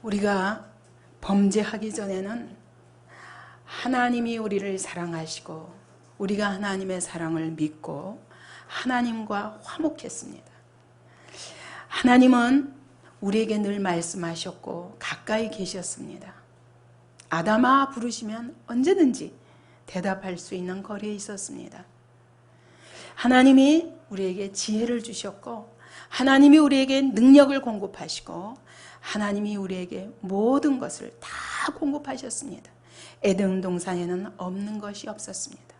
우리가 범죄하기 전에는 하나님이 우리를 사랑하시고 우리가 하나님의 사랑을 믿고 하나님과 화목했습니다. 하나님은 우리에게 늘 말씀하셨고 가까이 계셨습니다. 아담아 부르시면 언제든지 대답할 수 있는 거리에 있었습니다. 하나님이 우리에게 지혜를 주셨고 하나님이 우리에게 능력을 공급하시고 하나님이 우리에게 모든 것을 다 공급하셨습니다. 에덴 동산에는 없는 것이 없었습니다.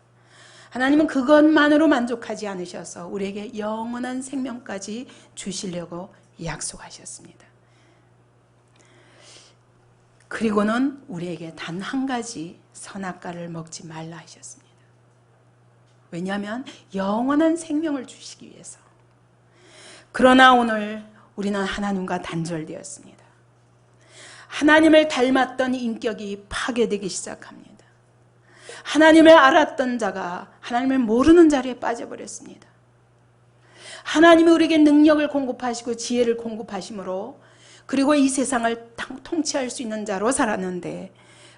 하나님은 그것만으로 만족하지 않으셔서 우리에게 영원한 생명까지 주시려고 약속하셨습니다. 그리고는 우리에게 단 한 가지 선악과를 먹지 말라 하셨습니다. 왜냐하면 영원한 생명을 주시기 위해서. 그러나 오늘 우리는 하나님과 단절되었습니다. 하나님을 닮았던 인격이 파괴되기 시작합니다. 하나님을 알았던 자가 하나님을 모르는 자리에 빠져버렸습니다. 하나님이 우리에게 능력을 공급하시고 지혜를 공급하심으로 그리고 이 세상을 통치할 수 있는 자로 살았는데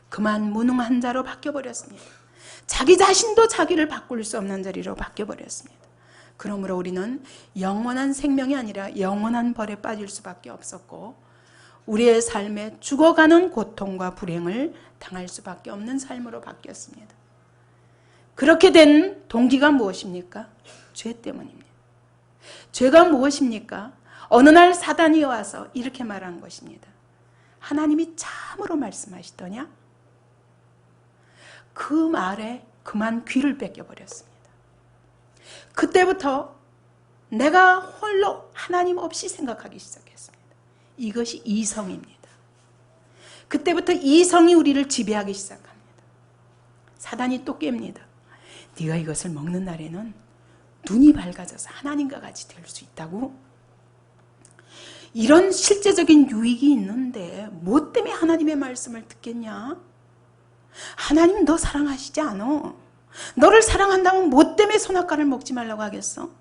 그만 무능한 자로 바뀌어버렸습니다. 자기 자신도 자기를 바꿀 수 없는 자리로 바뀌어버렸습니다. 그러므로 우리는 영원한 생명이 아니라 영원한 벌에 빠질 수밖에 없었고 우리의 삶에 죽어가는 고통과 불행을 당할 수밖에 없는 삶으로 바뀌었습니다. 그렇게 된 동기가 무엇입니까? 죄 때문입니다. 죄가 무엇입니까? 어느 날 사단이 와서 이렇게 말한 것입니다. 하나님이 참으로 말씀하시더냐? 그 말에 그만 귀를 뺏겨버렸습니다. 그때부터 내가 홀로 하나님 없이 생각하기 시작했습니다. 이것이 이성입니다. 그때부터 이성이 우리를 지배하기 시작합니다. 사단이 또 깹니다. 네가 이것을 먹는 날에는 눈이 밝아져서 하나님과 같이 될 수 있다고? 이런 실제적인 유익이 있는데 뭐 때문에 하나님의 말씀을 듣겠냐? 하나님 너 사랑하시지 않아. 너를 사랑한다면 뭐 때문에 선악과를 먹지 말라고 하겠어?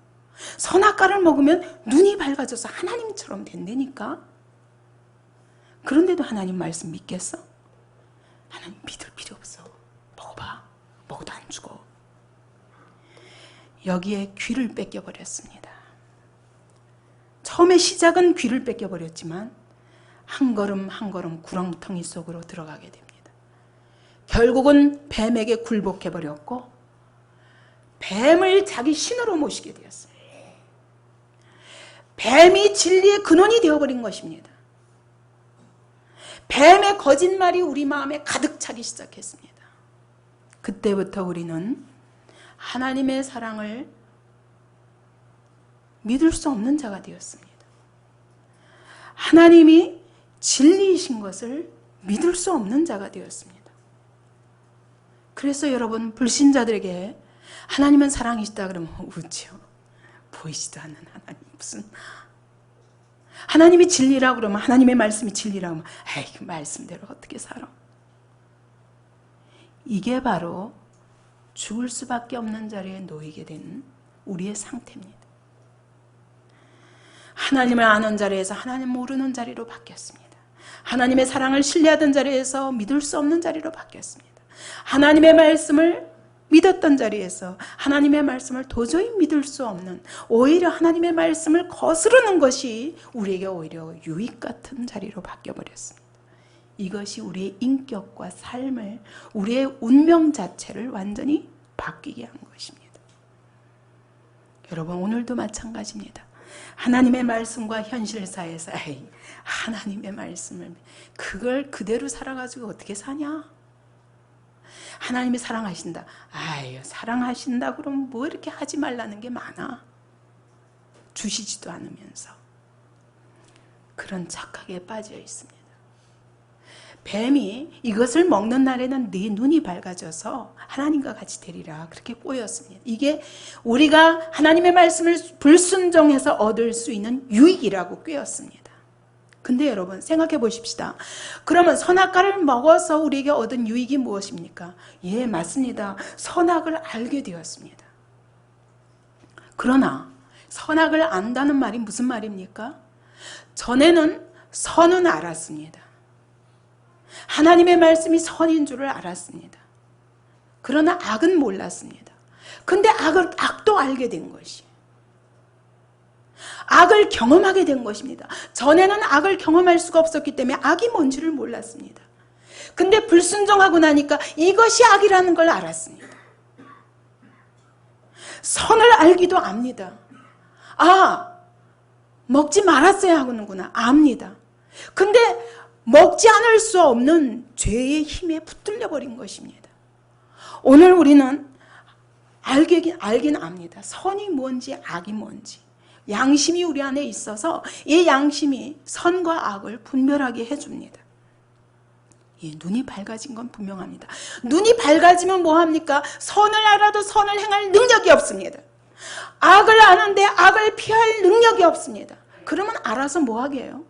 선악과를 먹으면 눈이 밝아져서 하나님처럼 된다니까? 그런데도 하나님 말씀 믿겠어? 하나님 믿을 필요 없어. 먹어봐. 먹어도 안 죽어. 여기에 귀를 뺏겨버렸습니다. 처음에 시작은 귀를 뺏겨버렸지만 한 걸음 한 걸음 구렁텅이 속으로 들어가게 됩니다. 결국은 뱀에게 굴복해버렸고 뱀을 자기 신으로 모시게 되었습니다. 뱀이 진리의 근원이 되어버린 것입니다. 뱀의 거짓말이 우리 마음에 가득 차기 시작했습니다. 그때부터 우리는 하나님의 사랑을 믿을 수 없는 자가 되었습니다. 하나님이 진리이신 것을 믿을 수 없는 자가 되었습니다. 그래서 여러분 불신자들에게 하나님은 사랑이시다 그러면 웃죠. 보이지도 않는 하나님 무슨 하나님이 진리라고 그러면 하나님의 말씀이 진리라고 하면 에이 그 말씀대로 어떻게 살아? 이게 바로 죽을 수밖에 없는 자리에 놓이게 된 우리의 상태입니다. 하나님을 아는 자리에서 하나님 모르는 자리로 바뀌었습니다. 하나님의 사랑을 신뢰하던 자리에서 믿을 수 없는 자리로 바뀌었습니다. 하나님의 말씀을 믿었던 자리에서 하나님의 말씀을 도저히 믿을 수 없는 오히려 하나님의 말씀을 거스르는 것이 우리에게 오히려 유익 같은 자리로 바뀌어버렸습니다. 이것이 우리의 인격과 삶을 우리의 운명 자체를 완전히 바뀌게 한 것입니다. 여러분 오늘도 마찬가지입니다. 하나님의 말씀과 현실 사이에서 하나님의 말씀을 그걸 그대로 살아가지고 어떻게 사냐? 하나님이 사랑하신다. 사랑하신다 그러면 뭐 이렇게 하지 말라는 게 많아. 주시지도 않으면서 그런 착각에 빠져 있습니다. 뱀이 이것을 먹는 날에는 네 눈이 밝아져서 하나님과 같이 되리라 그렇게 꼬였습니다. 이게 우리가 하나님의 말씀을 불순종해서 얻을 수 있는 유익이라고 꿰었습니다. 근데 여러분 생각해 보십시다. 그러면 선악과를 먹어서 우리에게 얻은 유익이 무엇입니까? 예, 맞습니다. 선악을 알게 되었습니다. 그러나 선악을 안다는 말이 무슨 말입니까? 전에는 선은 알았습니다. 하나님의 말씀이 선인 줄을 알았습니다. 그러나 악은 몰랐습니다. 근데 악도 알게 된 것이, 악을 경험하게 된 것입니다. 전에는 악을 경험할 수가 없었기 때문에 악이 뭔지를 몰랐습니다. 근데 불순종하고 나니까 이것이 악이라는 걸 알았습니다. 선을 알기도 압니다. 아, 먹지 말았어야 하는구나 압니다. 근데 먹지 않을 수 없는 죄의 힘에 붙들려 버린 것입니다. 오늘 우리는 알긴 압니다. 선이 뭔지 악이 뭔지. 양심이 우리 안에 있어서 이 양심이 선과 악을 분별하게 해줍니다. 눈이 밝아진 건 분명합니다. 눈이 밝아지면 뭐합니까? 선을 알아도 선을 행할 능력이 없습니다. 악을 아는데 악을 피할 능력이 없습니다. 그러면 알아서 뭐하게 해요?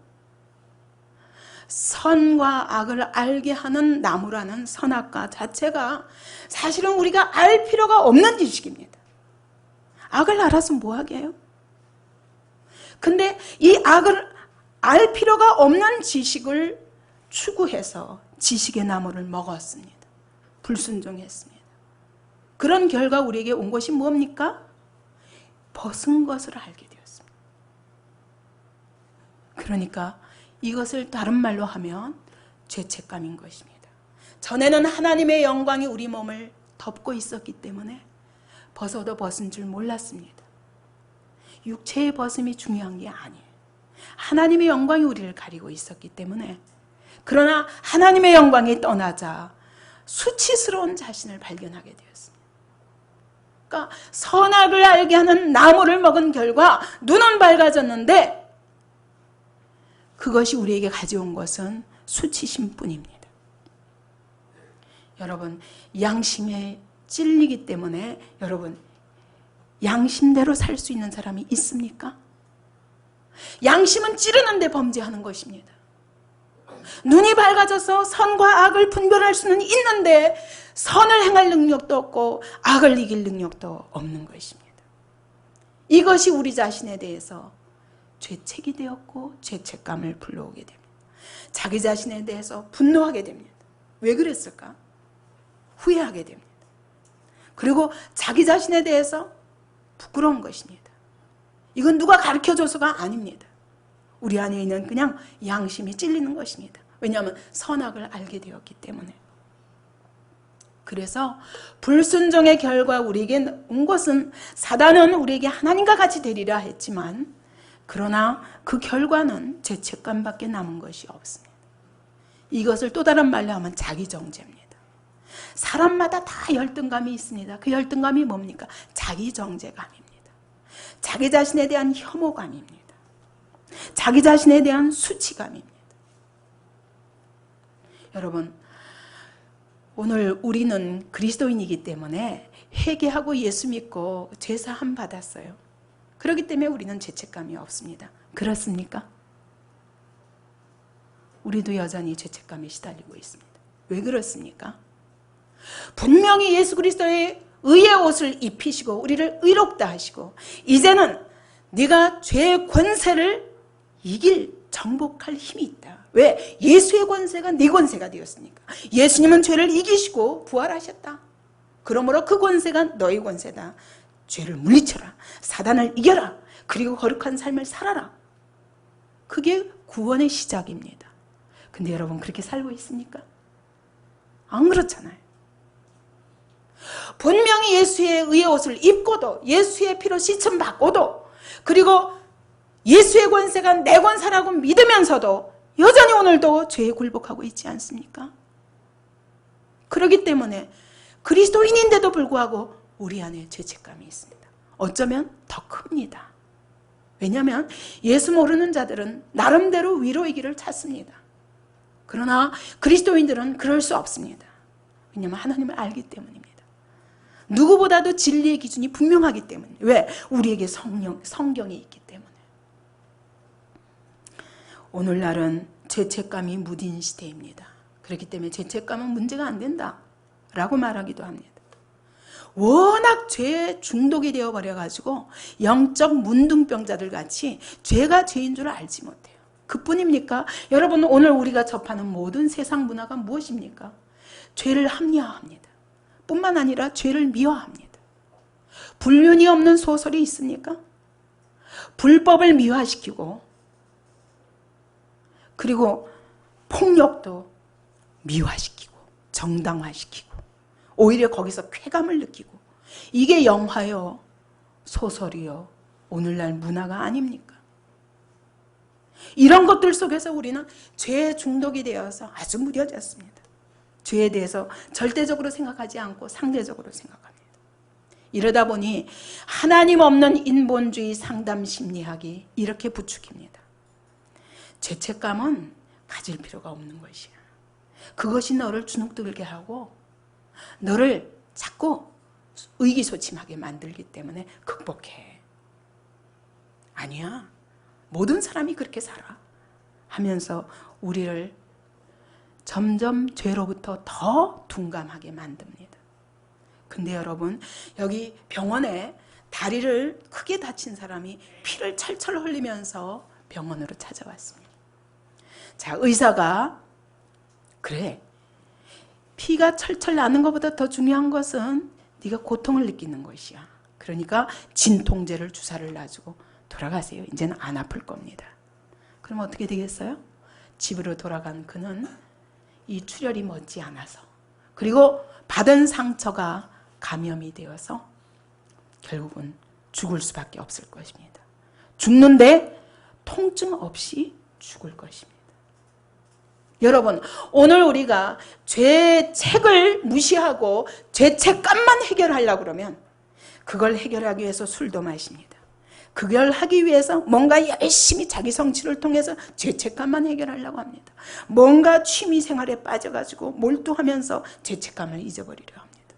선과 악을 알게 하는 나무라는 선악과 자체가 사실은 우리가 알 필요가 없는 지식입니다. 악을 알아서 뭐하게 해요? 근데 이 악을 알 필요가 없는 지식을 추구해서 지식의 나무를 먹었습니다. 불순종했습니다. 그런 결과 우리에게 온 것이 뭡니까? 벗은 것을 알게 되었습니다. 그러니까 이것을 다른 말로 하면 죄책감인 것입니다. 전에는 하나님의 영광이 우리 몸을 덮고 있었기 때문에 벗어도 벗은 줄 몰랐습니다. 육체의 벗음이 중요한 게 아니에요. 하나님의 영광이 우리를 가리고 있었기 때문에. 그러나 하나님의 영광이 떠나자 수치스러운 자신을 발견하게 되었습니다. 그러니까 선악을 알게 하는 나무를 먹은 결과 눈은 밝아졌는데 그것이 우리에게 가져온 것은 수치심뿐입니다. 여러분, 양심에 찔리기 때문에 여러분 양심대로 살 수 있는 사람이 있습니까? 양심은 찌르는데 범죄하는 것입니다. 눈이 밝아져서 선과 악을 분별할 수는 있는데 선을 행할 능력도 없고 악을 이길 능력도 없는 것입니다. 이것이 우리 자신에 대해서 죄책이 되었고 죄책감을 불러오게 됩니다. 자기 자신에 대해서 분노하게 됩니다. 왜 그랬을까? 후회하게 됩니다. 그리고 자기 자신에 대해서 부끄러운 것입니다. 이건 누가 가르쳐줘서가 아닙니다. 우리 안에 있는 그냥 양심이 찔리는 것입니다. 왜냐하면 선악을 알게 되었기 때문에. 그래서 불순종의 결과 우리에게 온 것은 사단은 우리에게 하나님과 같이 되리라 했지만 그러나 그 결과는 죄책감밖에 남은 것이 없습니다. 이것을 또 다른 말로 하면 자기정죄입니다. 사람마다 다 열등감이 있습니다. 그 열등감이 뭡니까? 자기정죄감입니다. 자기 자신에 대한 혐오감입니다. 자기 자신에 대한 수치감입니다. 여러분, 오늘 우리는 그리스도인이기 때문에 회개하고 예수 믿고 죄사함 받았어요. 그렇기 때문에 우리는 죄책감이 없습니다. 그렇습니까? 우리도 여전히 죄책감에 시달리고 있습니다. 왜 그렇습니까? 분명히 예수 그리스도의 의의 옷을 입히시고 우리를 의롭다 하시고 이제는 네가 죄의 권세를 이길 정복할 힘이 있다. 왜? 예수의 권세가 네 권세가 되었으니까. 예수님은 죄를 이기시고 부활하셨다. 그러므로 그 권세가 너의 권세다. 죄를 물리쳐라. 사단을 이겨라. 그리고 거룩한 삶을 살아라. 그게 구원의 시작입니다. 근데 여러분 그렇게 살고 있습니까? 안 그렇잖아요. 분명히 예수의 의의 옷을 입고도 예수의 피로 씻음받고도 그리고 예수의 권세가 내 권세라고 믿으면서도 여전히 오늘도 죄에 굴복하고 있지 않습니까? 그렇기 때문에 그리스도인인데도 불구하고 우리 안에 죄책감이 있습니다. 어쩌면 더 큽니다. 왜냐하면 예수 모르는 자들은 나름대로 위로의 길을 찾습니다. 그러나 그리스도인들은 그럴 수 없습니다. 왜냐하면 하나님을 알기 때문입니다. 누구보다도 진리의 기준이 분명하기 때문에. 왜? 우리에게 성경이 있기 때문에. 오늘날은 죄책감이 무딘 시대입니다. 그렇기 때문에 죄책감은 문제가 안 된다 라고 말하기도 합니다. 워낙 죄에 중독이 되어버려가지고 영적 문둥병자들 같이 죄가 죄인 줄 알지 못해요. 그뿐입니까? 여러분, 오늘 우리가 접하는 모든 세상 문화가 무엇입니까? 죄를 합리화합니다. 뿐만 아니라 죄를 미화합니다. 불륜이 없는 소설이 있습니까? 불법을 미화시키고, 그리고 폭력도 미화시키고 정당화시키고 오히려 거기서 쾌감을 느끼고, 이게 영화요, 소설이요, 오늘날 문화가 아닙니까? 이런 것들 속에서 우리는 죄에 중독이 되어서 아주 무뎌졌습니다. 죄에 대해서 절대적으로 생각하지 않고 상대적으로 생각합니다. 이러다 보니 하나님 없는 인본주의 상담 심리학이 이렇게 부추깁니다. 죄책감은 가질 필요가 없는 것이야. 그것이 너를 주눅들게 하고 너를 자꾸 의기소침하게 만들기 때문에 극복해. 아니야. 모든 사람이 그렇게 살아. 하면서 우리를 점점 죄로부터 더 둔감하게 만듭니다. 근데 여러분, 여기 병원에 다리를 크게 다친 사람이 피를 철철 흘리면서 병원으로 찾아왔습니다. 자, 의사가 그래, 피가 철철 나는 것보다 더 중요한 것은 네가 고통을 느끼는 것이야. 그러니까 진통제를 주사를 놔주고 돌아가세요. 이제는 안 아플 겁니다. 그럼 어떻게 되겠어요? 집으로 돌아간 그는 이 출혈이 멎지 않아서, 그리고 받은 상처가 감염이 되어서 결국은 죽을 수밖에 없을 것입니다. 죽는데 통증 없이 죽을 것입니다. 여러분, 오늘 우리가 죄책을 무시하고 죄책감만 해결하려고 그러면 그걸 해결하기 위해서 술도 마십니다. 그걸 하기 위해서 뭔가 열심히 자기 성취를 통해서 죄책감만 해결하려고 합니다. 뭔가 취미생활에 빠져가지고 몰두하면서 죄책감을 잊어버리려 합니다.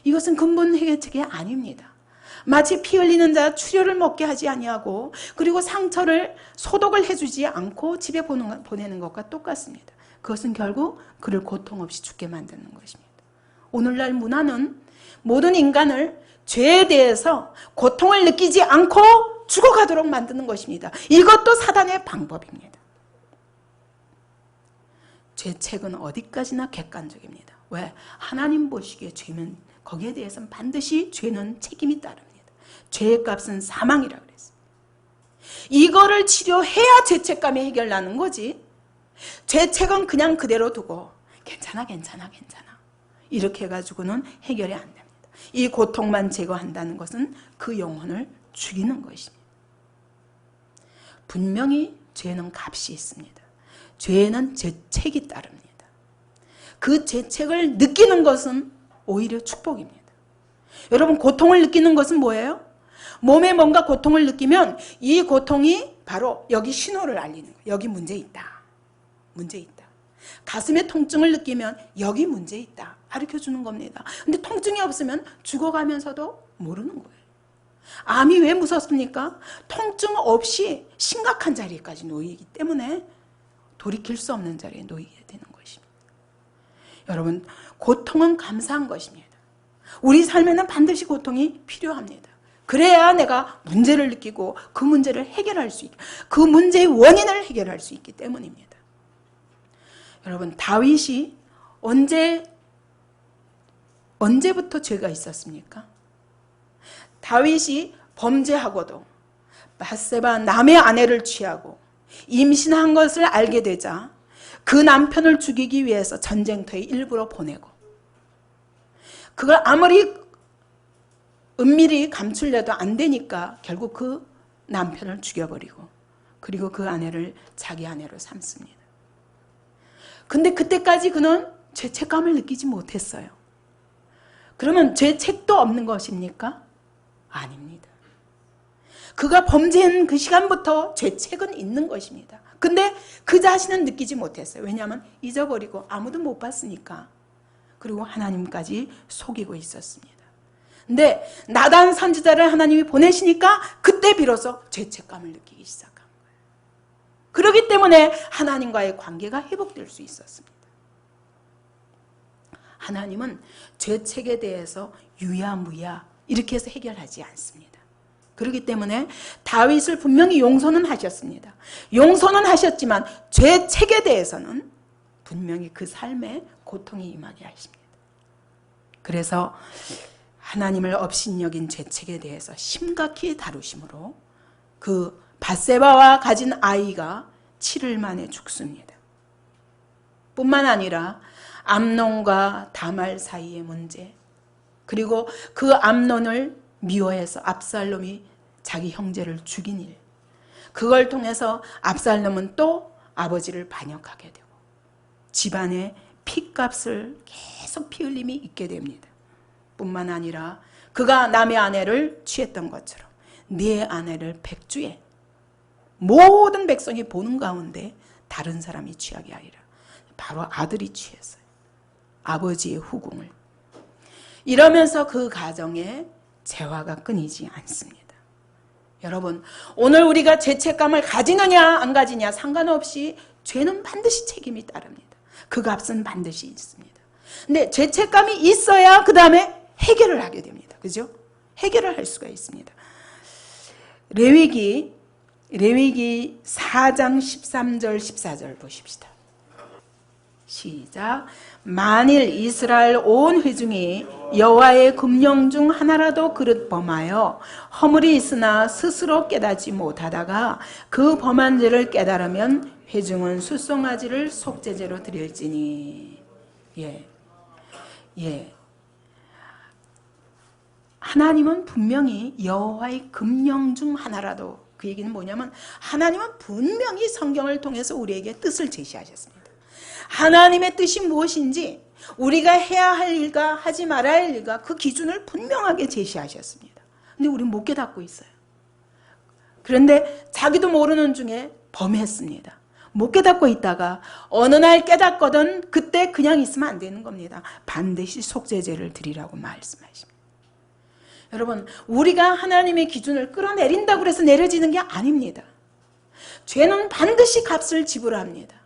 이것은 근본 해결책이 아닙니다. 마치 피 흘리는 자 출혈을 먹게 하지 아니하고, 그리고 상처를 소독을 해주지 않고 집에 보내는 것과 똑같습니다. 그것은 결국 그를 고통 없이 죽게 만드는 것입니다. 오늘날 문화는 모든 인간을 죄에 대해서 고통을 느끼지 않고 죽어가도록 만드는 것입니다. 이것도 사단의 방법입니다. 죄책은 어디까지나 객관적입니다. 왜? 하나님 보시기에 죄는, 거기에 대해서는 반드시 죄는 책임이 따릅니다. 죄의 값은 사망이라 그랬어요. 이거를 치료해야 죄책감이 해결나는 거지. 죄책은 그냥 그대로 두고 괜찮아 이렇게 해가지고는 해결이 안 됩니다. 이 고통만 제거한다는 것은 그 영혼을 죽이는 것입니다. 분명히 죄는 값이 있습니다. 죄에는 죄책이 따릅니다. 그 죄책을 느끼는 것은 오히려 축복입니다. 여러분, 고통을 느끼는 것은 뭐예요? 몸에 뭔가 고통을 느끼면 이 고통이 바로 여기 신호를 알리는 거예요. 여기 문제 있다. 문제 있다. 가슴에 통증을 느끼면 여기 문제 있다. 가르쳐주는 겁니다. 근데 통증이 없으면 죽어가면서도 모르는 거예요. 암이 왜 무섭습니까? 통증 없이 심각한 자리까지 놓이기 때문에 돌이킬 수 없는 자리에 놓이게 되는 것입니다. 여러분, 고통은 감사한 것입니다. 우리 삶에는 반드시 고통이 필요합니다. 그래야 내가 문제를 느끼고 그 문제를 해결할 수 있고 그 문제의 원인을 해결할 수 있기 때문입니다. 여러분, 다윗이 언제부터 죄가 있었습니까? 다윗이 범죄하고도 밧세바 남의 아내를 취하고 임신한 것을 알게 되자 그 남편을 죽이기 위해서 전쟁터에 일부러 보내고, 그걸 아무리 은밀히 감추려도 안 되니까 결국 그 남편을 죽여버리고, 그리고 그 아내를 자기 아내로 삼습니다. 근데 그때까지 그는 죄책감을 느끼지 못했어요. 그러면 죄책도 없는 것입니까? 아닙니다. 그가 범죄한 그 시간부터 죄책은 있는 것입니다. 근데 그 자신은 느끼지 못했어요. 왜냐하면 잊어버리고 아무도 못 봤으니까. 그리고 하나님까지 속이고 있었습니다. 근데 나단 선지자를 하나님이 보내시니까 그때 비로소 죄책감을 느끼기 시작한 거예요. 그렇기 때문에 하나님과의 관계가 회복될 수 있었습니다. 하나님은 죄책에 대해서 유야무야 이렇게 해서 해결하지 않습니다. 그렇기 때문에 다윗을 분명히 용서는 하셨습니다. 용서는 하셨지만 죄책에 대해서는 분명히 그 삶에 고통이 임하게 하십니다. 그래서 하나님을 업신여긴 죄책에 대해서 심각히 다루심으로 그 밧세바와 가진 아이가 7일 만에 죽습니다. 뿐만 아니라 암논과 다말 사이의 문제, 그리고 그 암논을 미워해서 압살롬이 자기 형제를 죽인 일, 그걸 통해서 압살롬은 또 아버지를 반역하게 되고 집안에 피값을 계속 피 흘림이 있게 됩니다. 뿐만 아니라 그가 남의 아내를 취했던 것처럼 네 아내를 백주에 모든 백성이 보는 가운데 다른 사람이 취하게 하리라. 바로 아들이 취했어요. 아버지의 후궁을. 이러면서 그 가정에 재화가 끊이지 않습니다. 여러분, 오늘 우리가 죄책감을 가지느냐 안 가지냐 상관없이 죄는 반드시 책임이 따릅니다. 그 값은 반드시 있습니다. 근데 죄책감이 있어야 그 다음에 해결을 하게 됩니다. 그죠? 해결을 할 수가 있습니다. 레위기 4장 13절 14절 보십시다. 시작. 만일 이스라엘 온 회중이 여호와의 금령 중 하나라도 그릇 범하여 허물이 있으나 스스로 깨닫지 못하다가 그 범한 죄를 깨달으면 회중은 숫송아지를 속죄제로 드릴지니. 하나님은 분명히 여호와의 금령 중 하나라도, 그 얘기는 뭐냐면 하나님은 분명히 성경을 통해서 우리에게 뜻을 제시하셨습니다. 하나님의 뜻이 무엇인지, 우리가 해야 할 일과 하지 말아야 할 일과 그 기준을 분명하게 제시하셨습니다. 근데 우리는 못 깨닫고 있어요. 그런데 자기도 모르는 중에 범했습니다. 못 깨닫고 있다가 어느 날 깨닫거든 그때 그냥 있으면 안 되는 겁니다. 반드시 속죄제를 드리라고 말씀하십니다. 여러분, 우리가 하나님의 기준을 끌어내린다고 해서 내려지는 게 아닙니다. 죄는 반드시 값을 지불합니다.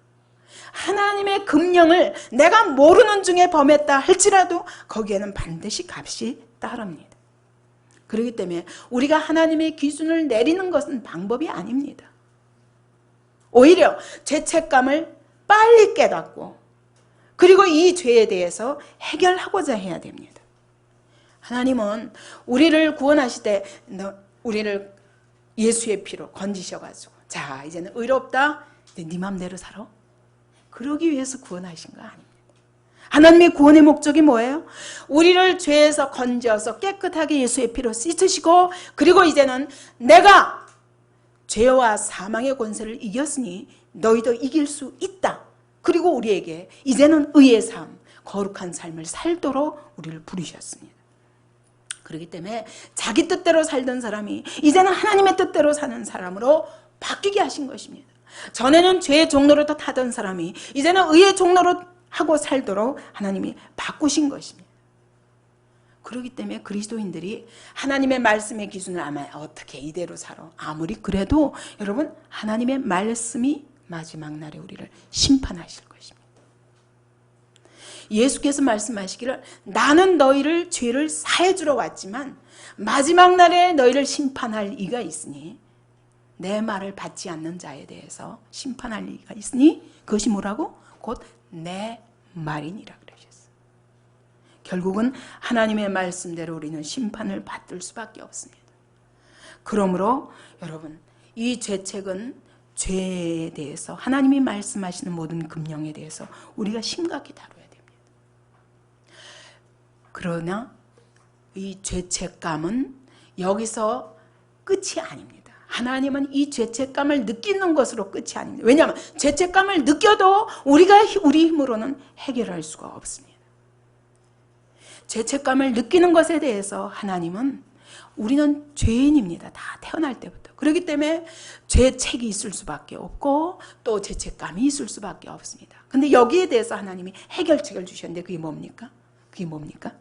하나님의 금령을 내가 모르는 중에 범했다 할지라도 거기에는 반드시 값이 따릅니다. 그렇기 때문에 우리가 하나님의 기준을 내리는 것은 방법이 아닙니다. 오히려 죄책감을 빨리 깨닫고 그리고 이 죄에 대해서 해결하고자 해야 됩니다. 하나님은 우리를 구원하실 때 우리를 예수의 피로 건지셔가지고 자 이제는 의롭다, 이제 네 맘대로 살아, 그러기 위해서 구원하신 거 아닙니다. 하나님의 구원의 목적이 뭐예요? 우리를 죄에서 건져서 깨끗하게 예수의 피로 씻으시고 그리고 이제는 내가 죄와 사망의 권세를 이겼으니 너희도 이길 수 있다. 그리고 우리에게 이제는 의의 삶, 거룩한 삶을 살도록 우리를 부르셨습니다. 그렇기 때문에 자기 뜻대로 살던 사람이 이제는 하나님의 뜻대로 사는 사람으로 바뀌게 하신 것입니다. 전에는 죄의 종로로 타던 사람이 이제는 의의 종로로 하고 살도록 하나님이 바꾸신 것입니다. 그렇기 때문에 그리스도인들이 하나님의 말씀의 기준을 아마 어떻게 이대로 살아, 아무리 그래도 여러분 하나님의 말씀이 마지막 날에 우리를 심판하실 것입니다. 예수께서 말씀하시기를 나는 너희를 죄를 사해주러 왔지만 마지막 날에 너희를 심판할 이가 있으니 내 말을 받지 않는 자에 대해서 심판할 이가 있으니 그것이 뭐라고? 곧 내 말이니라 그러셨어요. 결국은 하나님의 말씀대로 우리는 심판을 받을 수밖에 없습니다. 그러므로 여러분 이 죄책은 죄에 대해서 하나님이 말씀하시는 모든 금령에 대해서 우리가 심각히 다뤄야 됩니다. 그러나 이 죄책감은 여기서 끝이 아닙니다. 하나님은 이 죄책감을 느끼는 것으로 끝이 아닙니다. 왜냐하면 죄책감을 느껴도 우리가 우리 힘으로는 해결할 수가 없습니다. 죄책감을 느끼는 것에 대해서 하나님은 우리는 죄인입니다. 다 태어날 때부터. 그렇기 때문에 죄책이 있을 수밖에 없고 또 죄책감이 있을 수밖에 없습니다. 근데 여기에 대해서 하나님이 해결책을 주셨는데 그게 뭡니까? 그게 뭡니까?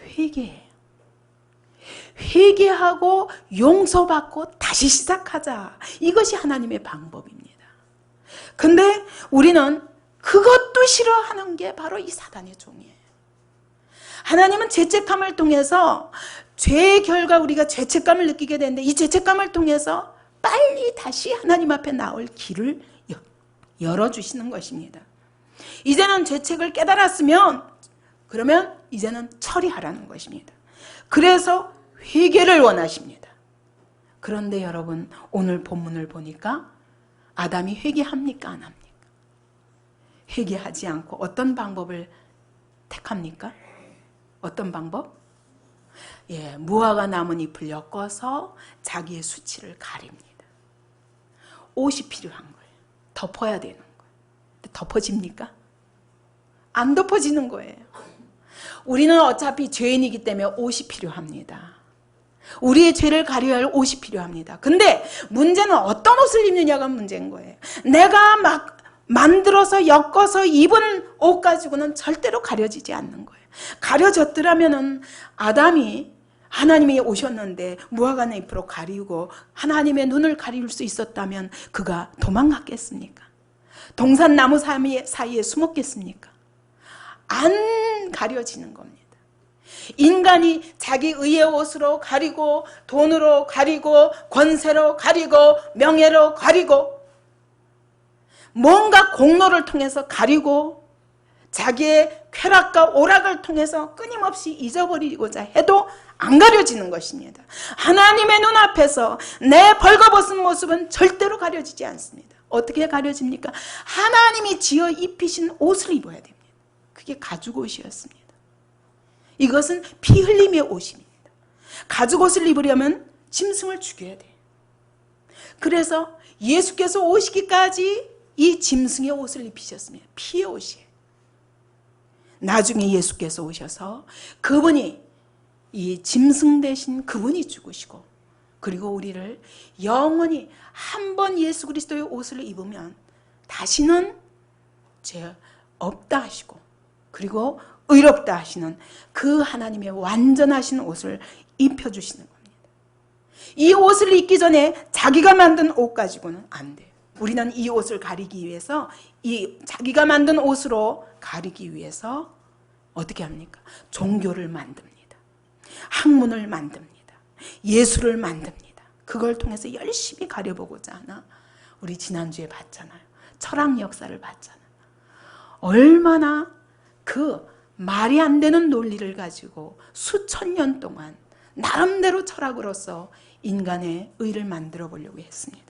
회개예요. 회개하고 용서받고 다시 시작하자. 이것이 하나님의 방법입니다. 근데 우리는 그것도 싫어하는 게 바로 이 사단의 종이에요. 하나님은 죄책감을 통해서 죄의 결과 우리가 죄책감을 느끼게 되는데 이 죄책감을 통해서 빨리 다시 하나님 앞에 나올 길을 열어주시는 것입니다. 이제는 죄책을 깨달았으면 그러면 이제는 처리하라는 것입니다. 그래서 회개를 원하십니다. 그런데 여러분 오늘 본문을 보니까 아담이 회개합니까? 안 합니까? 회개하지 않고 어떤 방법을 택합니까? 어떤 방법? 무화과 나뭇잎을 엮어서 자기의 수치를 가립니다. 옷이 필요한 거예요. 덮어야 되는 거예요. 덮어집니까? 안 덮어지는 거예요. 우리는 어차피 죄인이기 때문에 옷이 필요합니다. 우리의 죄를 가려야 할 옷이 필요합니다. 근데 문제는 어떤 옷을 입느냐가 문제인 거예요. 내가 막 만들어서 엮어서 입은 옷 가지고는 절대로 가려지지 않는 거예요. 가려졌더라면은 아담이 하나님이 오셨는데 무화과 잎으로 가리고 하나님의 눈을 가릴 수 있었다면 그가 도망갔겠습니까? 동산나무 사이에 숨었겠습니까? 안 가려지는 겁니다. 인간이 자기 의의 옷으로 가리고 돈으로 가리고 권세로 가리고 명예로 가리고 뭔가 공로를 통해서 가리고 자기의 쾌락과 오락을 통해서 끊임없이 잊어버리고자 해도 안 가려지는 것입니다. 하나님의 눈앞에서 내 벌거벗은 모습은 절대로 가려지지 않습니다. 어떻게 가려집니까? 하나님이 지어 입히신 옷을 입어야 됩니다. 그게 가죽옷이었습니다. 이것은 피 흘림의 옷입니다. 가죽옷을 입으려면 짐승을 죽여야 돼요. 그래서 예수께서 오시기까지 이 짐승의 옷을 입히셨습니다. 피의 옷이에요. 나중에 예수께서 오셔서 그분이 이 짐승 대신 그분이 죽으시고 그리고 우리를 영원히 한 번 예수 그리스도의 옷을 입으면 다시는 죄 없다 하시고 그리고 의롭다 하시는 그 하나님의 완전하신 옷을 입혀주시는 겁니다. 이 옷을 입기 전에 자기가 만든 옷 가지고는 안 돼요. 우리는 이 옷을 가리기 위해서 이 자기가 만든 옷으로 가리기 위해서 어떻게 합니까? 종교를 만듭니다. 학문을 만듭니다. 예술을 만듭니다. 그걸 통해서 열심히 가려보고자 하나 우리 지난주에 봤잖아요. 철학 역사를 봤잖아요. 얼마나 그 말이 안 되는 논리를 가지고 수천 년 동안 나름대로 철학으로서 인간의 의를 만들어 보려고 했습니다.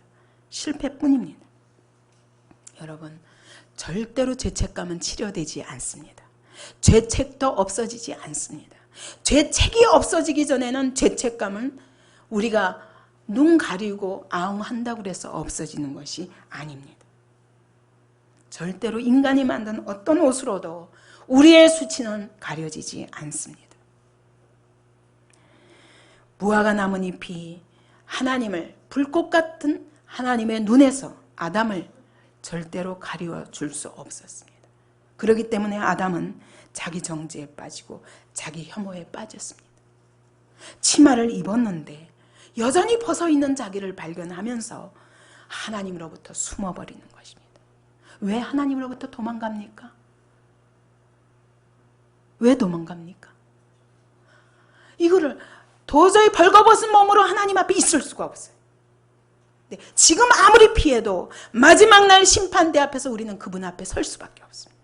실패뿐입니다. 여러분, 절대로 죄책감은 치료되지 않습니다. 죄책도 없어지지 않습니다. 죄책이 없어지기 전에는 죄책감은 우리가 눈 가리고 아웅한다고 해서 없어지는 것이 아닙니다. 절대로 인간이 만든 어떤 옷으로도 우리의 수치는 가려지지 않습니다. 무화과 나뭇잎이 하나님을 불꽃 같은 하나님의 눈에서 아담을 절대로 가리워 줄 수 없었습니다. 그렇기 때문에 아담은 자기 정죄에 빠지고 자기 혐오에 빠졌습니다. 치마를 입었는데 여전히 벗어있는 자기를 발견하면서 하나님으로부터 숨어버리는 것입니다. 왜 하나님으로부터 도망갑니까? 왜 도망갑니까? 이거를 도저히 벌거벗은 몸으로 하나님 앞에 있을 수가 없어요. 네, 지금 아무리 피해도 마지막 날 심판대 앞에서 우리는 그분 앞에 설 수밖에 없습니다.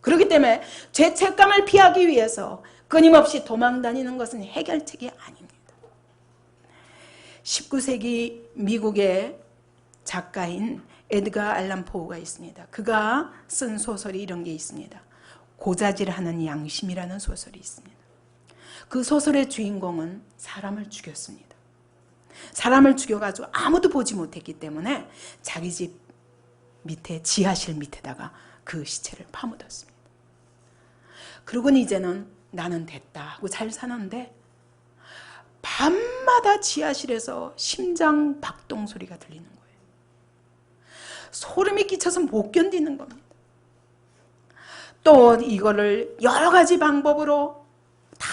그렇기 때문에 죄책감을 피하기 위해서 끊임없이 도망다니는 것은 해결책이 아닙니다. 19세기 미국의 작가인 에드가 알란 포우가 있습니다. 그가 쓴 소설이 이런 게 있습니다. 고자질하는 양심이라는 소설이 있습니다. 그 소설의 주인공은 사람을 죽였습니다. 사람을 죽여가지고 아무도 보지 못했기 때문에 자기 집 밑에 지하실 밑에다가 그 시체를 파묻었습니다. 그러고는 이제는 나는 됐다 하고 잘 사는데 밤마다 지하실에서 심장 박동 소리가 들리는 거예요. 소름이 끼쳐서 못 견디는 겁니다. 또 이거를 여러 가지 방법으로 다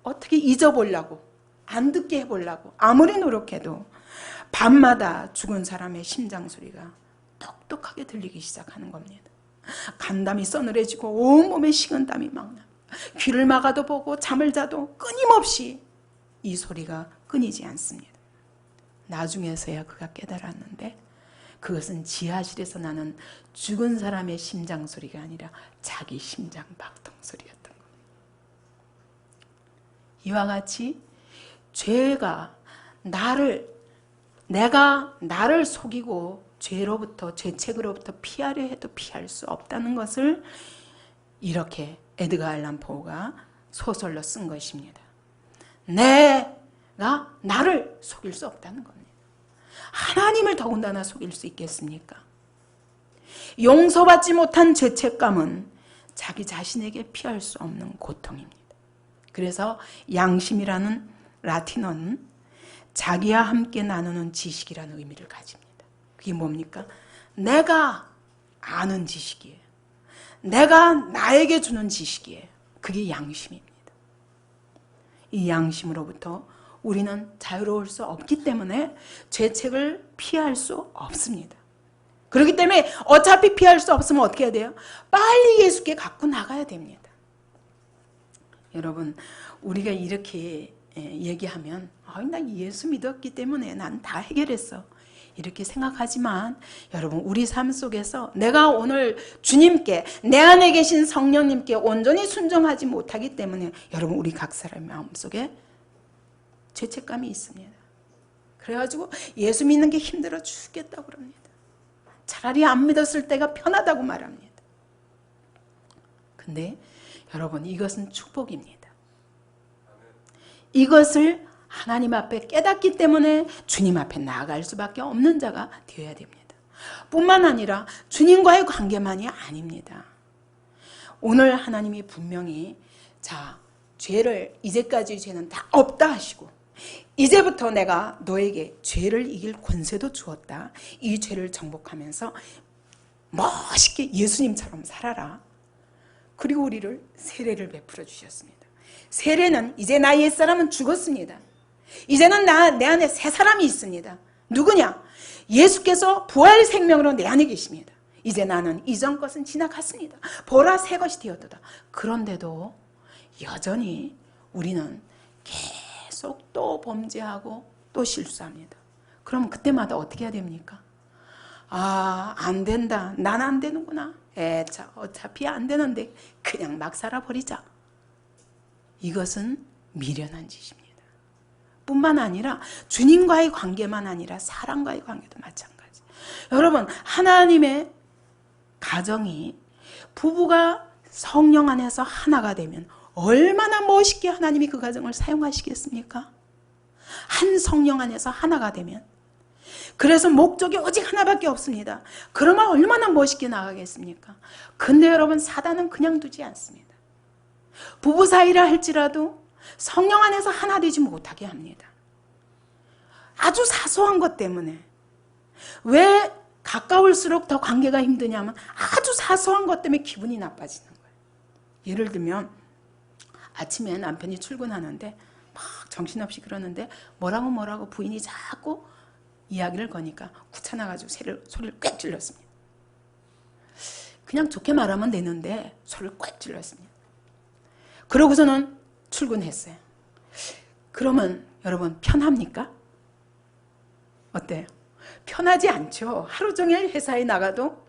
어떻게 잊어보려고 안 듣게 해보려고 아무리 노력해도 밤마다 죽은 사람의 심장 소리가 똑똑하게 들리기 시작하는 겁니다. 간담이 서늘해지고 온몸에 식은땀이 막 납니다. 귀를 막아도 보고 잠을 자도 끊임없이 이 소리가 끊이지 않습니다. 나중에서야 그가 깨달았는데 그것은 지하실에서 나는 죽은 사람의 심장 소리가 아니라 자기 심장 박동 소리였던 겁니다. 이와 같이 죄가 내가 나를 속이고 죄로부터, 죄책으로부터 피하려 해도 피할 수 없다는 것을 이렇게 에드가 알란 포가 소설로 쓴 것입니다. 내가 나를 속일 수 없다는 겁니다. 하나님을 더군다나 속일 수 있겠습니까? 용서받지 못한 죄책감은 자기 자신에게 피할 수 없는 고통입니다. 그래서 양심이라는 라틴어는 자기와 함께 나누는 지식이라는 의미를 가집니다. 그게 뭡니까? 내가 아는 지식이에요. 내가 나에게 주는 지식이에요. 그게 양심입니다. 이 양심으로부터 우리는 자유로울 수 없기 때문에 죄책을 피할 수 없습니다. 그렇기 때문에 어차피 피할 수 없으면 어떻게 해야 돼요? 빨리 예수께 갖고 나가야 됩니다. 여러분, 우리가 이렇게 얘기하면 나 예수 믿었기 때문에 난 다 해결했어. 이렇게 생각하지만 여러분, 우리 삶 속에서 내가 오늘 주님께, 내 안에 계신 성령님께 온전히 순종하지 못하기 때문에 여러분, 우리 각 사람의 마음속에 죄책감이 있습니다. 그래가지고 예수 믿는 게 힘들어 죽겠다고 그럽니다. 차라리 안 믿었을 때가 편하다고 말합니다. 근데 여러분, 이것은 축복입니다. 이것을 하나님 앞에 깨닫기 때문에 주님 앞에 나아갈 수밖에 없는 자가 되어야 됩니다. 뿐만 아니라 주님과의 관계만이 아닙니다. 오늘 하나님이 분명히 죄를, 이제까지 죄는 다 없다 하시고 이제부터 내가 너에게 죄를 이길 권세도 주었다. 이 죄를 정복하면서 멋있게 예수님처럼 살아라. 그리고 우리를 세례를 베풀어 주셨습니다. 세례는 이제 나 옛사람은 죽었습니다. 이제는 내 안에 새 사람이 있습니다. 누구냐? 예수께서 부활 생명으로 내 안에 계십니다. 이제 나는 이전 것은 지나갔습니다. 보라 새 것이 되었도다. 그런데도 여전히 우리는 계속 또 범죄하고 또 실수합니다. 그럼 그때마다 어떻게 해야 됩니까? 안 된다. 난 안 되는구나. 어차피 안 되는데 그냥 막 살아버리자. 이것은 미련한 짓입니다. 뿐만 아니라 주님과의 관계만 아니라 사람과의 관계도 마찬가지. 여러분, 하나님의 가정이 부부가 성령 안에서 하나가 되면 얼마나 멋있게 하나님이 그 가정을 사용하시겠습니까? 한 성령 안에서 하나가 되면. 그래서 목적이 오직 하나밖에 없습니다. 그러면 얼마나 멋있게 나가겠습니까? 근데 여러분, 사단은 그냥 두지 않습니다. 부부 사이라 할지라도 성령 안에서 하나 되지 못하게 합니다. 아주 사소한 것 때문에. 왜 가까울수록 더 관계가 힘드냐면 아주 사소한 것 때문에 기분이 나빠지는 거예요. 예를 들면 아침에 남편이 출근하는데 막 정신없이 그러는데 뭐라고 부인이 자꾸 이야기를 거니까 귀찮아가지고 소리를 꽥 질렀습니다. 그냥 좋게 말하면 되는데 소리를 꽥 질렀습니다. 그러고서는 출근했어요. 그러면 여러분, 편합니까? 어때요? 편하지 않죠. 하루 종일 회사에 나가도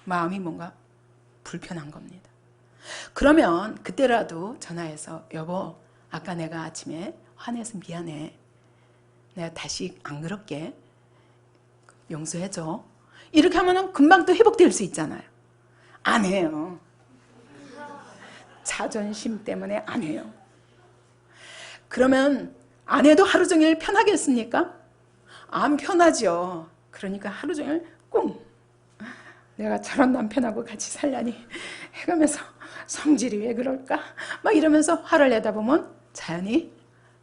마음이 뭔가 불편한 겁니다. 그러면 그때라도 전화해서 여보, 아까 내가 아침에 화내서 미안해. 내가 다시 안 그럴게. 용서해줘. 이렇게 하면 금방 또 회복될 수 있잖아요. 안 해요. 자존심 때문에 안 해요. 그러면 안 해도 하루 종일 편하겠습니까? 안 편하죠. 그러니까 하루 종일 꿍. 내가 저런 남편하고 같이 살려니 해가면서 성질이 왜 그럴까? 막 이러면서 화를 내다 보면 자연히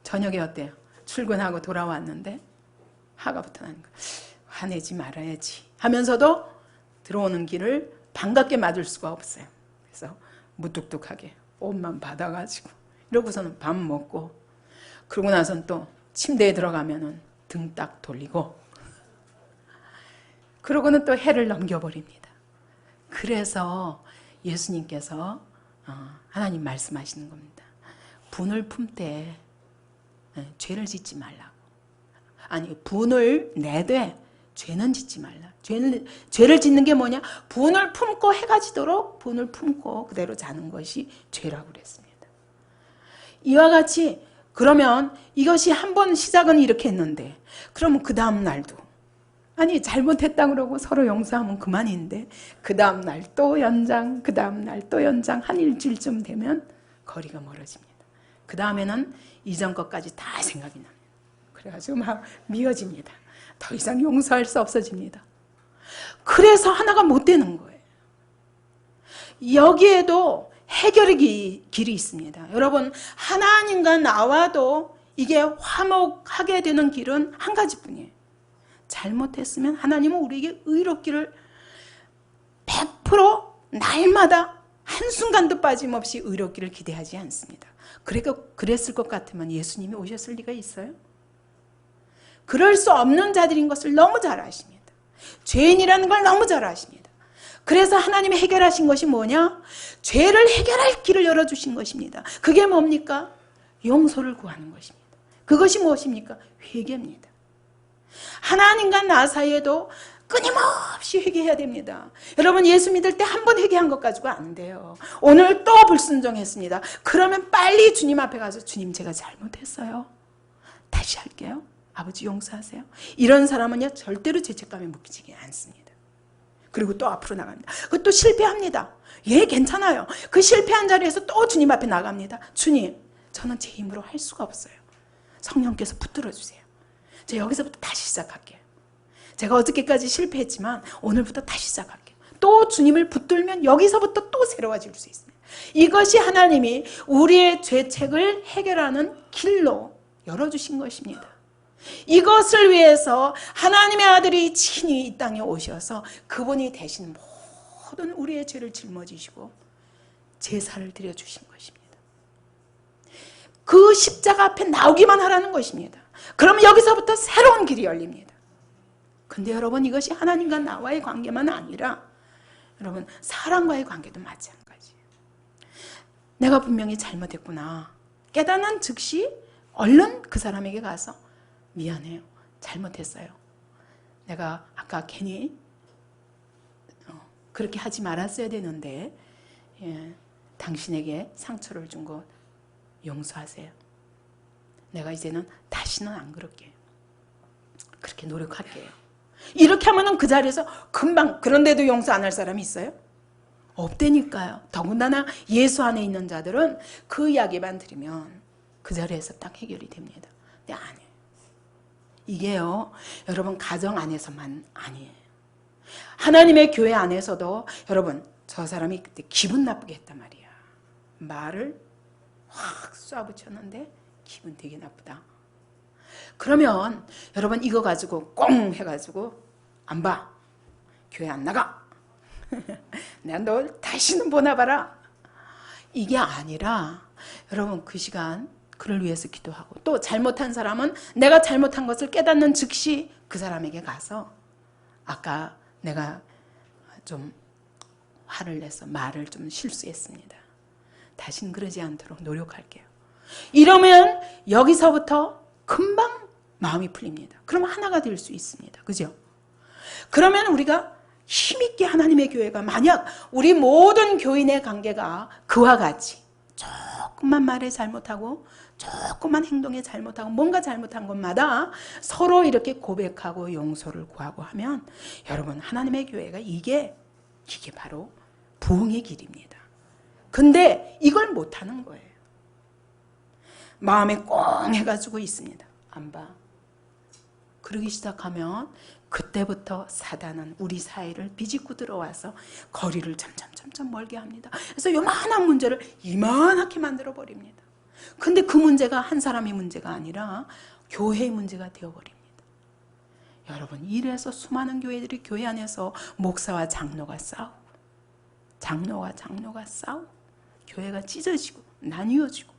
저녁에 어때요? 출근하고 돌아왔는데 화가 붙어나는 거예요. 화내지 말아야지 하면서도 들어오는 길을 반갑게 맞을 수가 없어요. 그래서 무뚝뚝하게 옷만 받아가지고 이러고서는 밥 먹고 그러고 나서는 또 침대에 들어가면은 등 딱 돌리고 그러고는 또 해를 넘겨버립니다. 그래서 예수님께서 하나님 말씀하시는 겁니다. 분을 품되 죄를 짓지 말라고. 아니, 분을 내되 죄는 짓지 말라. 죄를 짓는 게 뭐냐? 분을 품고 해가 지도록 분을 품고 그대로 자는 것이 죄라고 그랬습니다. 이와 같이 그러면 이것이 한 번 시작은 이렇게 했는데 그러면 그 다음 날도 아니 잘못했다 그러고 서로 용서하면 그만인데 그 다음 날 또 연장, 그 다음 날 또 연장, 한 일주일쯤 되면 거리가 멀어집니다. 그 다음에는 이전 것까지 다 생각이 납니다. 그래가지고 막 미워집니다. 더 이상 용서할 수 없어집니다. 그래서 하나가 못 되는 거예요. 여기에도 해결의 길이 있습니다. 여러분, 하나님과 나와도 이게 화목하게 되는 길은 한 가지뿐이에요. 잘못했으면 하나님은 우리에게 의롭기를 100% 날마다 한순간도 빠짐없이 의롭기를 기대하지 않습니다. 그랬을 것 같으면 예수님이 오셨을 리가 있어요? 그럴 수 없는 자들인 것을 너무 잘 아십니다. 죄인이라는 걸 너무 잘 아십니다. 그래서 하나님이 해결하신 것이 뭐냐? 죄를 해결할 길을 열어주신 것입니다. 그게 뭡니까? 용서를 구하는 것입니다. 그것이 무엇입니까? 회개입니다. 하나님과 나 사이에도 끊임없이 회개해야 됩니다. 여러분, 예수 믿을 때 한 번 회개한 것 가지고 안 돼요. 오늘 또 불순종했습니다. 그러면 빨리 주님 앞에 가서 주님 제가 잘못했어요. 다시 할게요. 아버지 용서하세요. 이런 사람은요 절대로 죄책감에 묶이지 않습니다. 그리고 또 앞으로 나갑니다. 그것도 실패합니다. 예, 괜찮아요. 그 실패한 자리에서 또 주님 앞에 나갑니다. 주님, 저는 제 힘으로 할 수가 없어요. 성령께서 붙들어 주세요. 저 여기서부터 다시 시작할게요. 제가 어저께까지 실패했지만 오늘부터 다시 시작할게요. 또 주님을 붙들면 여기서부터 또 새로워질 수 있습니다. 이것이 하나님이 우리의 죄책을 해결하는 길로 열어주신 것입니다. 이것을 위해서 하나님의 아들이 친히 이 땅에 오셔서 그분이 대신 모든 우리의 죄를 짊어지시고 제사를 드려주신 것입니다. 그 십자가 앞에 나오기만 하라는 것입니다. 그러면 여기서부터 새로운 길이 열립니다. 근데 여러분, 이것이 하나님과 나와의 관계만 아니라 여러분 사람과의 관계도 마찬가지예요. 내가 분명히 잘못했구나 깨닫는 즉시 얼른 그 사람에게 가서 미안해요. 잘못했어요. 내가 아까 괜히 그렇게 하지 말았어야 되는데 당신에게 상처를 준 거 용서하세요. 내가 이제는 다시는 안 그럴게요. 그렇게 노력할게요. 이렇게 하면은 그 자리에서 금방, 그런데도 용서 안 할 사람이 있어요? 없다니까요. 더군다나 예수 안에 있는 자들은 그 이야기만 들으면 그 자리에서 딱 해결이 됩니다. 근데 아니에요. 이게요, 여러분 가정 안에서만 아니에요. 하나님의 교회 안에서도 여러분 저 사람이 그때 기분 나쁘게 했단 말이야. 말을 확 쏴붙였는데 기분 되게 나쁘다. 그러면 여러분 이거 가지고 꽁 해가지고 안 봐. 교회 안 나가. 내가 너 다시는 보나 봐라. 이게 아니라 여러분 그 시간 그를 위해서 기도하고 또 잘못한 사람은 내가 잘못한 것을 깨닫는 즉시 그 사람에게 가서 아까 내가 좀 화를 내서 말을 좀 실수했습니다. 다시는 그러지 않도록 노력할게요. 이러면 여기서부터 금방 마음이 풀립니다. 그러면 하나가 될 수 있습니다. 그죠? 그러면 우리가 힘있게 하나님의 교회가 만약 우리 모든 교인의 관계가 그와 같이 조금만 말에 잘못하고 조금만 행동에 잘못하고 뭔가 잘못한 것마다 서로 이렇게 고백하고 용서를 구하고 하면 여러분 하나님의 교회가 이게 바로 부흥의 길입니다. 근데 이걸 못하는 거예요. 마음에 꽁 해가지고 있습니다. 안 봐. 그러기 시작하면 그때부터 사단은 우리 사이를 비집고 들어와서 거리를 점점 멀게 합니다. 그래서 요만한 문제를 이만하게 만들어 버립니다. 근데 그 문제가 한 사람의 문제가 아니라 교회의 문제가 되어버립니다. 여러분 이래서 수많은 교회들이 교회 안에서 목사와 장로가 싸우고 장로가 싸우고 교회가 찢어지고 나뉘어지고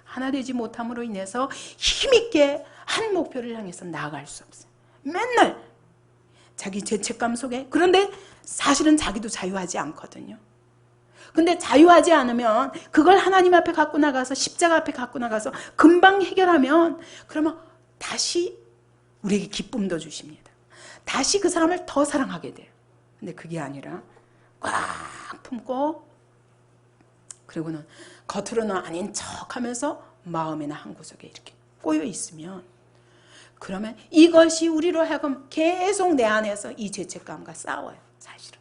하나 되지 못함으로 인해서 힘있게 한 목표를 향해서 나아갈 수 없어요. 맨날 자기 죄책감 속에. 그런데 사실은 자기도 자유하지 않거든요. 근데 자유하지 않으면 그걸 하나님 앞에 갖고 나가서 십자가 앞에 갖고 나가서 금방 해결하면 그러면 다시 우리에게 기쁨도 주십니다. 다시 그 사람을 더 사랑하게 돼요. 근데 그게 아니라 꽉 품고 그리고는 겉으로는 아닌 척하면서 마음이나 한 구석에 이렇게 꼬여 있으면 그러면 이것이 우리로 하여금 계속 내 안에서 이 죄책감과 싸워요. 사실은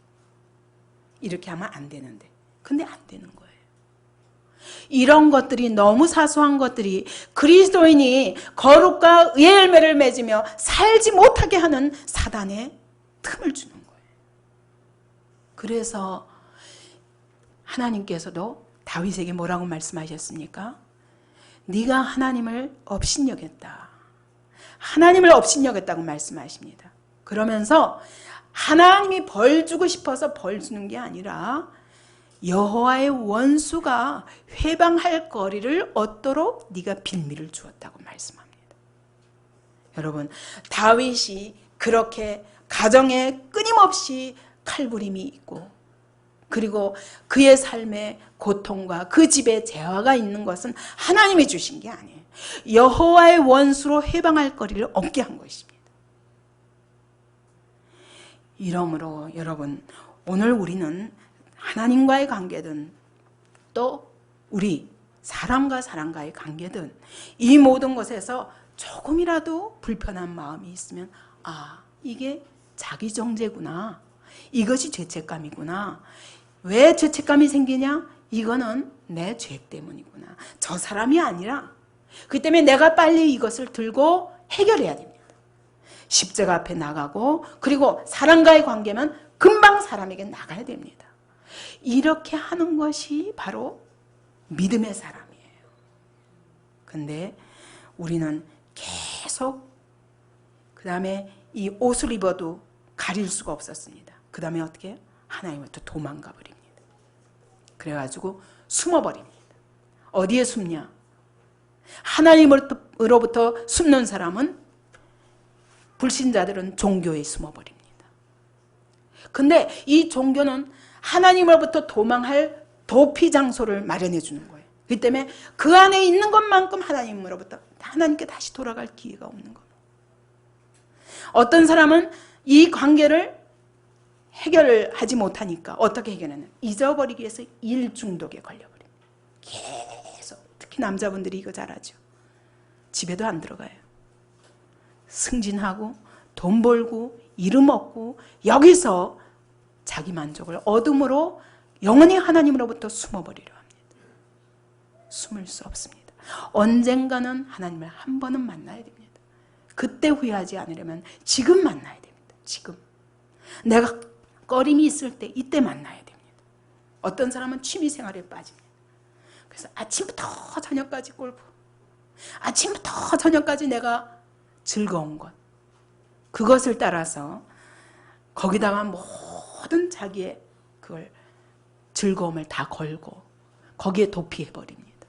이렇게 하면 안 되는데 근데 안 되는 거예요. 이런 것들이 너무 사소한 것들이 그리스도인이 거룩과 의의 열매를 맺으며 살지 못하게 하는 사단의 틈을 주는 거예요. 그래서 하나님께서도 다윗에게 뭐라고 말씀하셨습니까? 네가 하나님을 업신여겼다. 하나님을 업신여겼다고 말씀하십니다. 그러면서 하나님이 벌 주고 싶어서 벌 주는 게 아니라 여호와의 원수가 회방할 거리를 얻도록 네가 빌미를 주었다고 말씀합니다. 여러분, 다윗이 그렇게 가정에 끊임없이 칼부림이 있고 그리고 그의 삶에 고통과 그 집에 재화가 있는 것은 하나님이 주신 게 아니에요. 여호와의 원수로 해방할 거리를 얻게 한 것입니다. 이러므로 여러분, 오늘 우리는 하나님과의 관계든 또 우리 사람과 사람과의 관계든 이 모든 것에서 조금이라도 불편한 마음이 있으면 아, 이게 자기 정죄구나. 이것이 죄책감이구나. 왜 죄책감이 생기냐? 이거는 내 죄 때문이구나. 저 사람이 아니라 그 때문에 내가 빨리 이것을 들고 해결해야 됩니다. 십자가 앞에 나가고 그리고 사람과의 관계면 금방 사람에게 나가야 됩니다. 이렇게 하는 것이 바로 믿음의 사람이에요. 근데 우리는 계속 그 다음에 이 옷을 입어도 가릴 수가 없었습니다. 그 다음에 어떻게 해요? 하나님으로부터 도망가 버립니다. 그래가지고 숨어버립니다. 어디에 숨냐? 하나님으로부터 숨는 사람은 불신자들은 종교에 숨어버립니다. 근데 이 종교는 하나님으로부터 도망할 도피 장소를 마련해 주는 거예요. 그렇기 때문에 그 안에 있는 것만큼 하나님으로부터 하나님께 다시 돌아갈 기회가 없는 겁니다. 어떤 사람은 이 관계를 해결을 하지 못하니까 어떻게 해결하냐? 잊어버리기 위해서 일 중독에 걸려버립니다. 계속 특히 남자분들이 이거 잘하죠. 집에도 안 들어가요. 승진하고 돈 벌고 이름 얻고 여기서 자기 만족을 얻음으로 영원히 하나님으로부터 숨어버리려 합니다. 숨을 수 없습니다. 언젠가는 하나님을 한 번은 만나야 됩니다. 그때 후회하지 않으려면 지금 만나야 됩니다. 지금. 내가 꺼림이 있을 때 이때 만나야 됩니다. 어떤 사람은 취미생활에 빠집니다. 그래서 아침부터 저녁까지 골프, 아침부터 저녁까지 내가 즐거운 것, 그것을 따라서 거기다가 모든 자기의 그걸 즐거움을 다 걸고 거기에 도피해버립니다.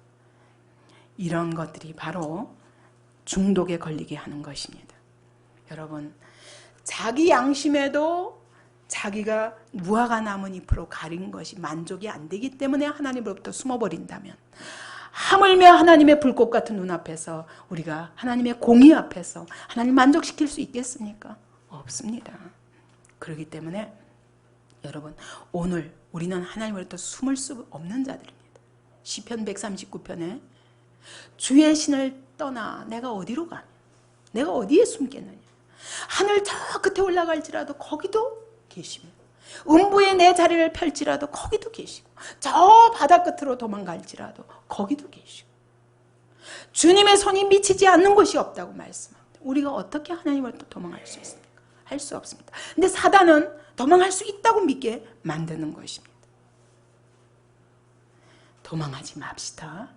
이런 것들이 바로 중독에 걸리게 하는 것입니다. 여러분, 자기 양심에도 자기가 무화과 나무 잎으로 가린 것이 만족이 안 되기 때문에 하나님으로부터 숨어버린다면 하물며 하나님의 불꽃 같은 눈앞에서 우리가 하나님의 공의 앞에서 하나님 만족시킬 수 있겠습니까? 없습니다. 그렇기 때문에 여러분, 오늘 우리는 하나님으로부터 숨을 수 없는 자들입니다. 시편 139편에 주의 신을 떠나 내가 어디로 가냐? 내가 어디에 숨겠느냐? 하늘 저 끝에 올라갈지라도 거기도 계시며 음부에 내 자리를 펼지라도 거기도 계시고 저 바다 끝으로 도망갈지라도 거기도 계시고 주님의 손이 미치지 않는 곳이 없다고 말씀합니다. 우리가 어떻게 하나님으로부터 도망할 수 있습니까? 할 수 없습니다. 근데 사단은 도망할 수 있다고 믿게 만드는 것입니다. 도망하지 맙시다.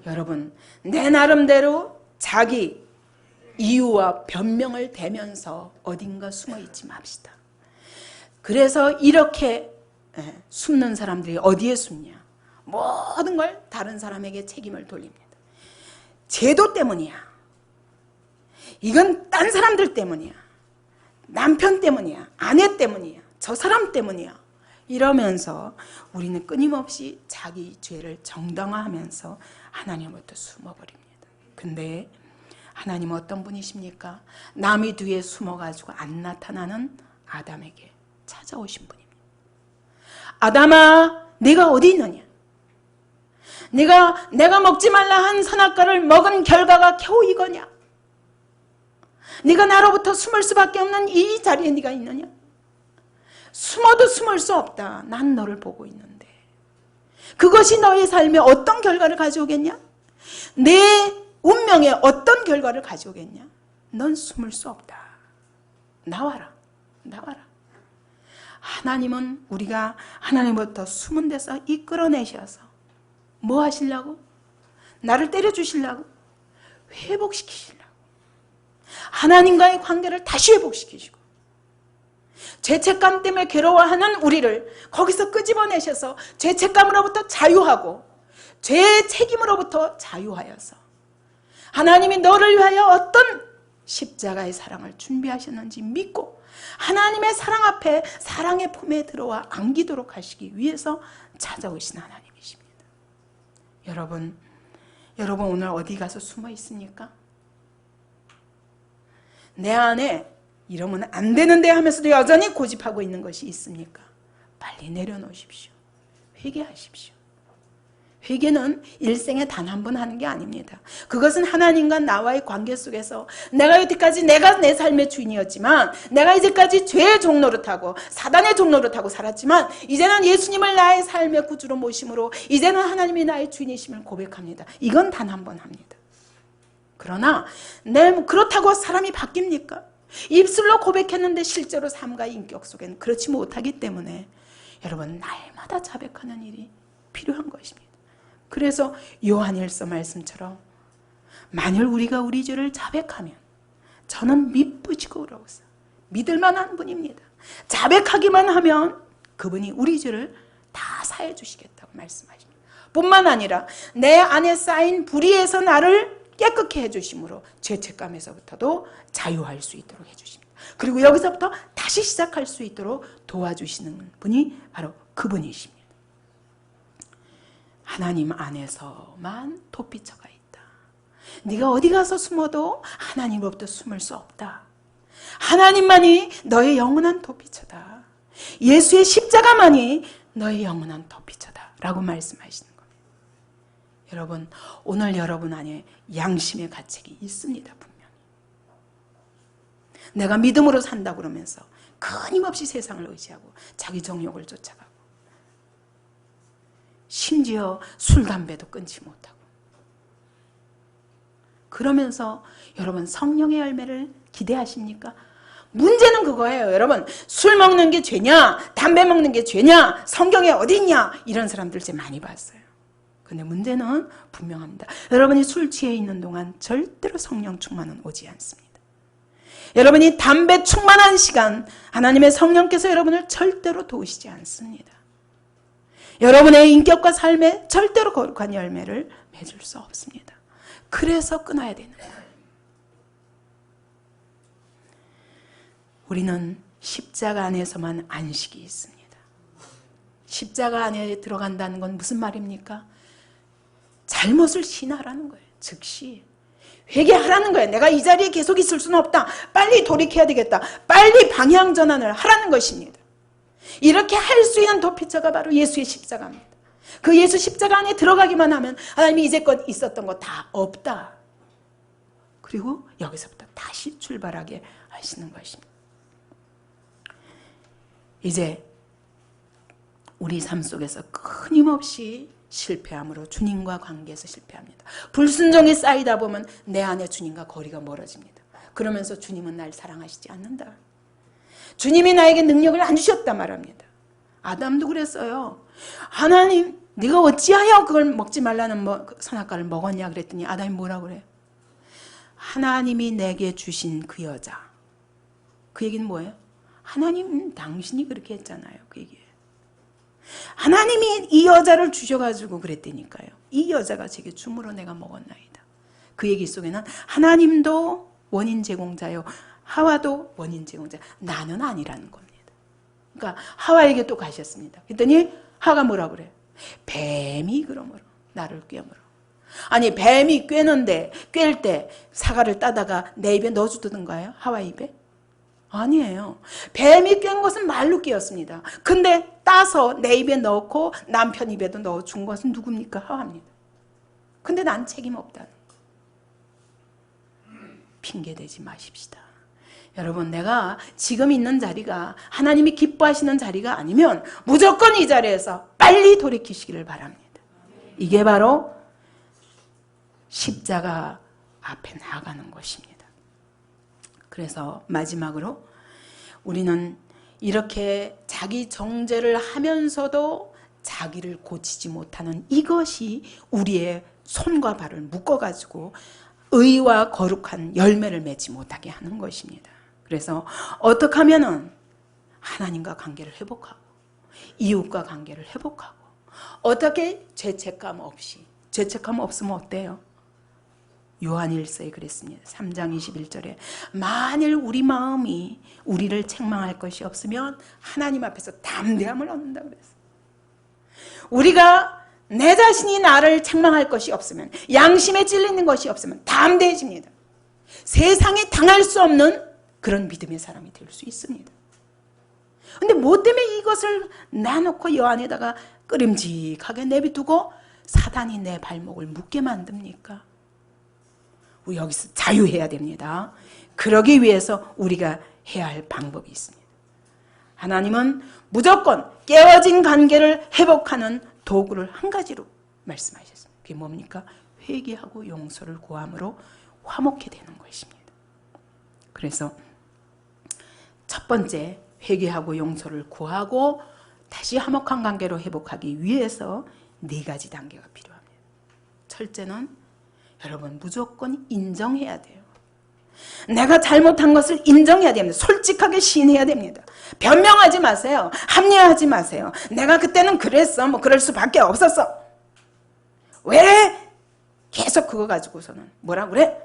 여러분, 내 나름대로 자기 이유와 변명을 대면서 어딘가 숨어 있지 맙시다. 그래서 이렇게 숨는 사람들이 어디에 숨냐? 모든 걸 다른 사람에게 책임을 돌립니다. 제도 때문이야. 이건 딴 사람들 때문이야. 남편 때문이야. 아내 때문이야. 저 사람 때문이야. 이러면서 우리는 끊임없이 자기 죄를 정당화하면서 하나님으로부터 숨어버립니다. 근데 하나님은 어떤 분이십니까? 남의 뒤에 숨어가지고 안 나타나는 아담에게 찾아오신 분입니다. 아담아, 네가 어디 있느냐? 내가 먹지 말라 한 선악과를 먹은 결과가 겨우 이거냐? 네가 나로부터 숨을 수밖에 없는 이 자리에 네가 있느냐? 숨어도 숨을 수 없다. 난 너를 보고 있는데. 그것이 너의 삶에 어떤 결과를 가져오겠냐? 내 운명에 어떤 결과를 가져오겠냐? 넌 숨을 수 없다. 나와라. 나와라. 하나님은 우리가 하나님부터 숨은 데서 이끌어내셔서 뭐 하시려고? 나를 때려주시려고? 회복시키시려고. 하나님과의 관계를 다시 회복시키시고 죄책감 때문에 괴로워하는 우리를 거기서 끄집어내셔서 죄책감으로부터 자유하고 죄의 책임으로부터 자유하여서 하나님이 너를 위하여 어떤 십자가의 사랑을 준비하셨는지 믿고 하나님의 사랑 앞에 사랑의 품에 들어와 안기도록 하시기 위해서 찾아오신 하나님이십니다. 여러분 오늘 어디 가서 숨어 있습니까? 내 안에 이러면 안 되는데 하면서도 여전히 고집하고 있는 것이 있습니까? 빨리 내려놓으십시오. 회개하십시오. 회개는 일생에 단 한 번 하는 게 아닙니다. 그것은 하나님과 나와의 관계 속에서 내가 여태까지 내가 내 삶의 주인이었지만 내가 이제까지 죄의 종노릇하고 사단의 종노릇하고 살았지만 이제는 예수님을 나의 삶의 구주로 모심으로 이제는 하나님이 나의 주인이심을 고백합니다. 이건 단 한 번 합니다. 그러나 그렇다고 사람이 바뀝니까? 입술로 고백했는데 실제로 삶과 인격 속에는 그렇지 못하기 때문에 여러분 날마다 자백하는 일이 필요한 것입니다. 그래서 요한일서 말씀처럼 만일 우리가 우리 죄를 자백하면 저는 미쁘시고 의로우사 믿을 만한 분입니다. 자백하기만 하면 그분이 우리 죄를 다 사해 주시겠다고 말씀하십니다. 뿐만 아니라 내 안에 쌓인 불의에서 나를 깨끗게 해주심으로 죄책감에서부터도 자유할 수 있도록 해주십니다. 그리고 여기서부터 다시 시작할 수 있도록 도와주시는 분이 바로 그분이십니다. 하나님 안에서만 도피처가 있다. 네가 어디 가서 숨어도 하나님으로부터 숨을 수 없다. 하나님만이 너의 영원한 도피처다. 예수의 십자가만이 너의 영원한 도피처다 라고 말씀하시는 겁니다. 여러분 오늘 여러분 안에 양심의 가책이 있습니다. 분명히. 내가 믿음으로 산다 그러면서 끊임없이 세상을 의지하고 자기 정욕을 쫓아가고 심지어 술, 담배도 끊지 못하고 그러면서 여러분 성령의 열매를 기대하십니까? 문제는 그거예요. 여러분 술 먹는 게 죄냐 담배 먹는 게 죄냐 성경에 어디 있냐 이런 사람들 제가 많이 봤어요. 근데 문제는 분명합니다. 여러분이 술 취해 있는 동안 절대로 성령 충만은 오지 않습니다. 여러분이 담배 충만한 시간 하나님의 성령께서 여러분을 절대로 도우시지 않습니다. 여러분의 인격과 삶에 절대로 거룩한 열매를 맺을 수 없습니다. 그래서 끊어야 되는 거예요. 우리는 십자가 안에서만 안식이 있습니다. 십자가 안에 들어간다는 건 무슨 말입니까? 잘못을 신하라는 거예요. 즉시 회개하라는 거예요. 내가 이 자리에 계속 있을 수는 없다. 빨리 돌이켜야 되겠다. 빨리 방향 전환을 하라는 것입니다. 이렇게 할 수 있는 도피처가 바로 예수의 십자가입니다. 그 예수 십자가 안에 들어가기만 하면 하나님이 이제껏 있었던 거 다 없다. 그리고 여기서부터 다시 출발하게 하시는 것입니다. 이제 우리 삶 속에서 끊임없이 실패함으로 주님과 관계에서 실패합니다. 불순종이 쌓이다 보면 내 안에 주님과 거리가 멀어집니다. 그러면서 주님은 날 사랑하시지 않는다. 주님이 나에게 능력을 안 주셨다 말합니다. 아담도 그랬어요. 하나님 네가 어찌하여 그걸 먹지 말라는 선악과를 먹었냐 그랬더니 아담이 뭐라고 그래? 하나님이 내게 주신 그 여자. 그 얘기는 뭐예요? 하나님 당신이 그렇게 했잖아요. 그 얘기예요. 하나님이 이 여자를 주셔가지고 그랬다니까요. 이 여자가 제게 줌으로 내가 먹었나이다. 그 얘기 속에는 하나님도 원인 제공자요 하와도 원인 제공자 나는 아니라는 겁니다. 그러니까 하와에게 또 가셨습니다. 그랬더니 하가 뭐라 그래? 뱀이 그러므로 나를 꿰물어. 아니 뱀이 꿰는데 꿰일 때 사과를 따다가 내 입에 넣어주던가요? 하와 입에? 아니에요. 뱀이 깬 것은 말로 꿰었습니다. 근데 따서 내 입에 넣고 남편 입에도 넣어준 것은 누굽니까? 하와입니다. 근데 난 책임 없다는 거. 핑계대지 마십시다. 여러분, 내가 지금 있는 자리가 하나님이 기뻐하시는 자리가 아니면 무조건 이 자리에서 빨리 돌이키시기를 바랍니다. 이게 바로 십자가 앞에 나아가는 것입니다. 그래서 마지막으로 우리는 이렇게 자기 정죄를 하면서도 자기를 고치지 못하는 이것이 우리의 손과 발을 묶어가지고 의와 거룩한 열매를 맺지 못하게 하는 것입니다. 그래서 어떻게 하면은 하나님과 관계를 회복하고 이웃과 관계를 회복하고 어떻게 죄책감 없이, 죄책감 없으면 어때요? 요한일서에 그랬습니다. 3장 21절에 만일 우리 마음이 우리를 책망할 것이 없으면 하나님 앞에서 담대함을 얻는다 그랬어요. 우리가 내 자신이 나를 책망할 것이 없으면, 양심에 찔리는 것이 없으면 담대해집니다. 세상에 당할 수 없는 그런 믿음의 사람이 될 수 있습니다. 근데 뭐 때문에 이것을 놔놓고 여 안에다가 끄림직하게 내비두고 사단이 내 발목을 묶게 만듭니까? 우리 여기서 자유해야 됩니다. 그러기 위해서 우리가 해야 할 방법이 있습니다. 하나님은 무조건 깨어진 관계를 회복하는 도구를 한 가지로 말씀하셨습니다. 그게 뭡니까? 회개하고 용서를 구함으로 화목해 되는 것입니다. 그래서 첫 번째, 회개하고 용서를 구하고 다시 화목한 관계로 회복하기 위해서 4가지 단계가 필요합니다. 첫째는 여러분 무조건 인정해야 돼요. 내가 잘못한 것을 인정해야 됩니다. 솔직하게 시인해야 됩니다. 변명하지 마세요. 합리화하지 마세요. 내가 그때는 그랬어. 뭐 그럴 수밖에 없었어. 왜 계속 그거 가지고서는 뭐라 그래?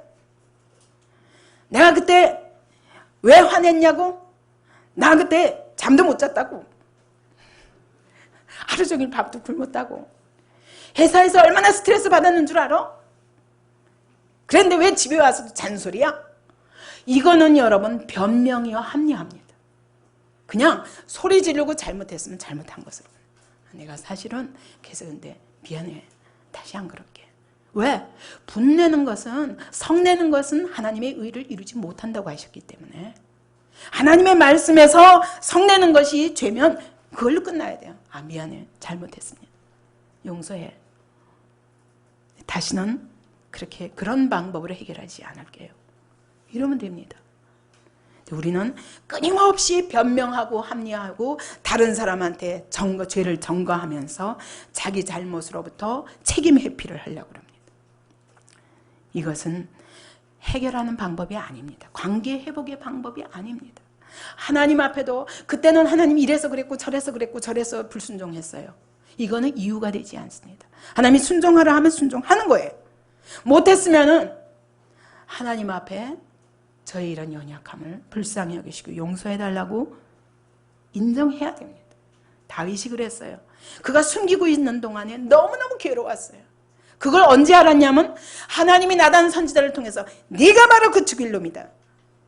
내가 그때 왜 화냈냐고? 나 그때 잠도 못 잤다고. 하루 종일 밥도 굶었다고. 회사에서 얼마나 스트레스 받았는 줄 알아? 그런데 왜 집에 와서도 잔소리야? 이거는 여러분 변명이요 합리화입니다. 그냥 소리 지르고 잘못했으면 잘못한 것으로. 내가 사실은 그래서 근데 미안해. 다시 안 그럴게. 왜? 분내는 것은, 성내는 것은 하나님의 의를 이루지 못한다고 하셨기 때문에 하나님의 말씀에서 성내는 것이 죄면 그걸로 끝나야 돼요. 아 미안해. 잘못했습니다. 용서해. 다시는 그렇게 그런 방법으로 해결하지 않을게요. 이러면 됩니다. 우리는 끊임없이 변명하고 합리화하고 다른 사람한테 죄를 전가하면서 자기 잘못으로부터 책임 회피를 하려고 합니다. 이것은 해결하는 방법이 아닙니다. 관계 회복의 방법이 아닙니다. 하나님 앞에도 그때는 하나님 이래서 그랬고 저래서 그랬고 저래서 불순종했어요. 이거는 이유가 되지 않습니다. 하나님이 순종하라 하면 순종하는 거예요. 못했으면은 하나님 앞에 저의 이런 연약함을 불쌍히 여기시고 용서해달라고 인정해야 됩니다. 다윗이 그랬어요. 그가 숨기고 있는 동안에 너무너무 괴로웠어요. 그걸 언제 알았냐면 하나님이 나단 선지자를 통해서 네가 바로 그 죽일 놈이다.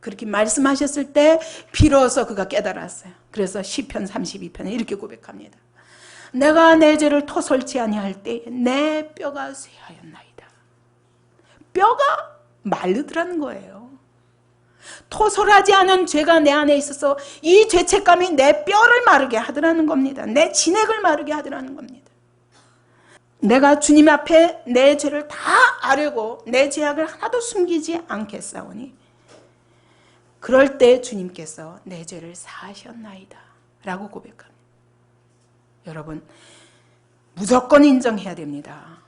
그렇게 말씀하셨을 때 비로소 그가 깨달았어요. 그래서 시편 32편에 이렇게 고백합니다. 내가 내 죄를 토설치 아니할 때에 내 뼈가 쇠하였나이다. 뼈가 마르더라는 거예요. 토설하지 않은 죄가 내 안에 있어서 이 죄책감이 내 뼈를 마르게 하더라는 겁니다. 내 진액을 마르게 하더라는 겁니다. 내가 주님 앞에 내 죄를 다 아뢰고 내 죄악을 하나도 숨기지 않겠사오니 그럴 때 주님께서 내 죄를 사하셨나이다 라고 고백합니다. 여러분 무조건 인정해야 됩니다.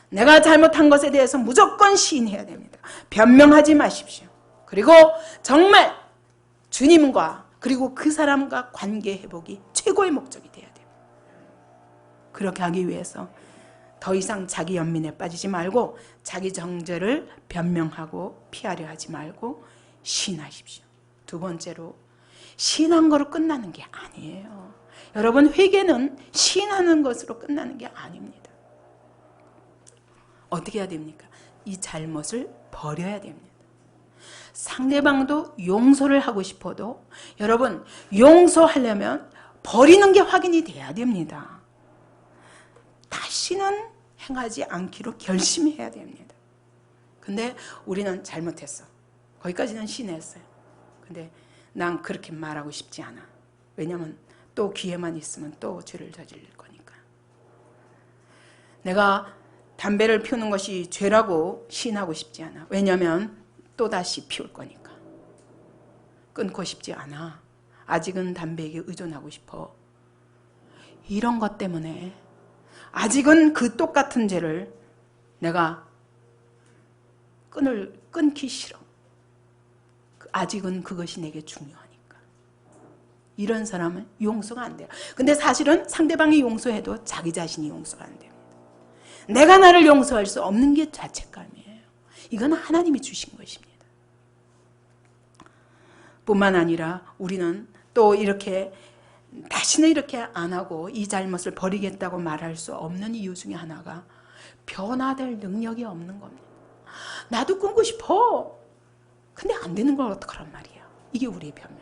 내가 잘못한 것에 대해서 무조건 시인해야 됩니다. 변명하지 마십시오. 그리고 정말 주님과 그리고 그 사람과 관계 회복이 최고의 목적이 돼야 됩니다. 그렇게 하기 위해서 더 이상 자기 연민에 빠지지 말고 자기 정죄를 변명하고 피하려 하지 말고 시인하십시오. 두 번째로 시인한 거로 끝나는 게 아니에요. 여러분, 회개는 시인하는 것으로 끝나는 게 아닙니다. 어떻게 해야 됩니까? 이 잘못을 버려야 됩니다. 상대방도 용서를 하고 싶어도 여러분, 용서하려면 버리는 게 확인이 돼야 됩니다. 다시는 행하지 않기로 결심해야 됩니다. 근데 우리는 잘못했어. 거기까지는 신했어요. 근데 난 그렇게 말하고 싶지 않아. 왜냐면 또 기회만 있으면 또 죄를 저지를 거니까. 내가 담배를 피우는 것이 죄라고 시인하고 싶지 않아. 왜냐면 또다시 피울 거니까. 끊고 싶지 않아. 아직은 담배에게 의존하고 싶어. 이런 것 때문에 아직은 그 똑같은 죄를 내가 끊기 싫어. 아직은 그것이 내게 중요하니까. 이런 사람은 용서가 안 돼요. 근데 사실은 상대방이 용서해도 자기 자신이 용서가 안 됩니다. 내가 나를 용서할 수 없는 게 자책감이에요. 이건 하나님이 주신 것입니다. 뿐만 아니라 우리는 또 이렇게 다시는 이렇게 안 하고 이 잘못을 버리겠다고 말할 수 없는 이유 중에 하나가 변화될 능력이 없는 겁니다. 나도 끊고 싶어. 근데 안 되는 걸 어떡하란 말이야. 이게 우리의 변명.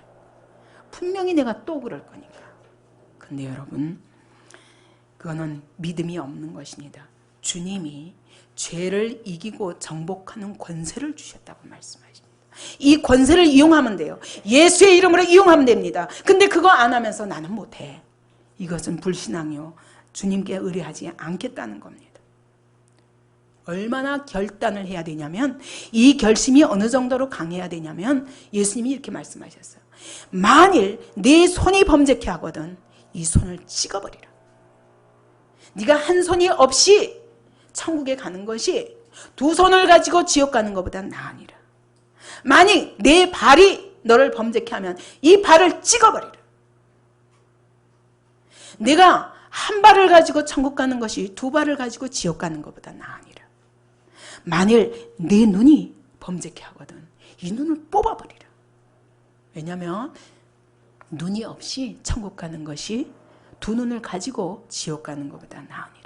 분명히 내가 또 그럴 거니까. 근데 여러분, 그거는 믿음이 없는 것입니다. 주님이 죄를 이기고 정복하는 권세를 주셨다고 말씀하십니다. 이 권세를 이용하면 돼요. 예수의 이름으로 이용하면 됩니다. 근데 그거 안 하면서 나는 못해. 이것은 불신앙이요. 주님께 의뢰하지 않겠다는 겁니다. 얼마나 결단을 해야 되냐면, 이 결심이 어느 정도로 강해야 되냐면 예수님이 이렇게 말씀하셨어요. 만일 네 손이 범죄케 하거든 이 손을 찍어버리라. 네가 한 손이 없이 천국에 가는 것이 두 손을 가지고 지옥 가는 것보다 나으니라. 만일 내 발이 너를 범죄케 하면 이 발을 찍어버리라. 내가 한 발을 가지고 천국 가는 것이 두 발을 가지고 지옥 가는 것보다 나으니라. 만일 내 눈이 범죄케 하거든 이 눈을 뽑아버리라. 왜냐하면 눈이 없이 천국 가는 것이 두 눈을 가지고 지옥 가는 것보다 나으니라.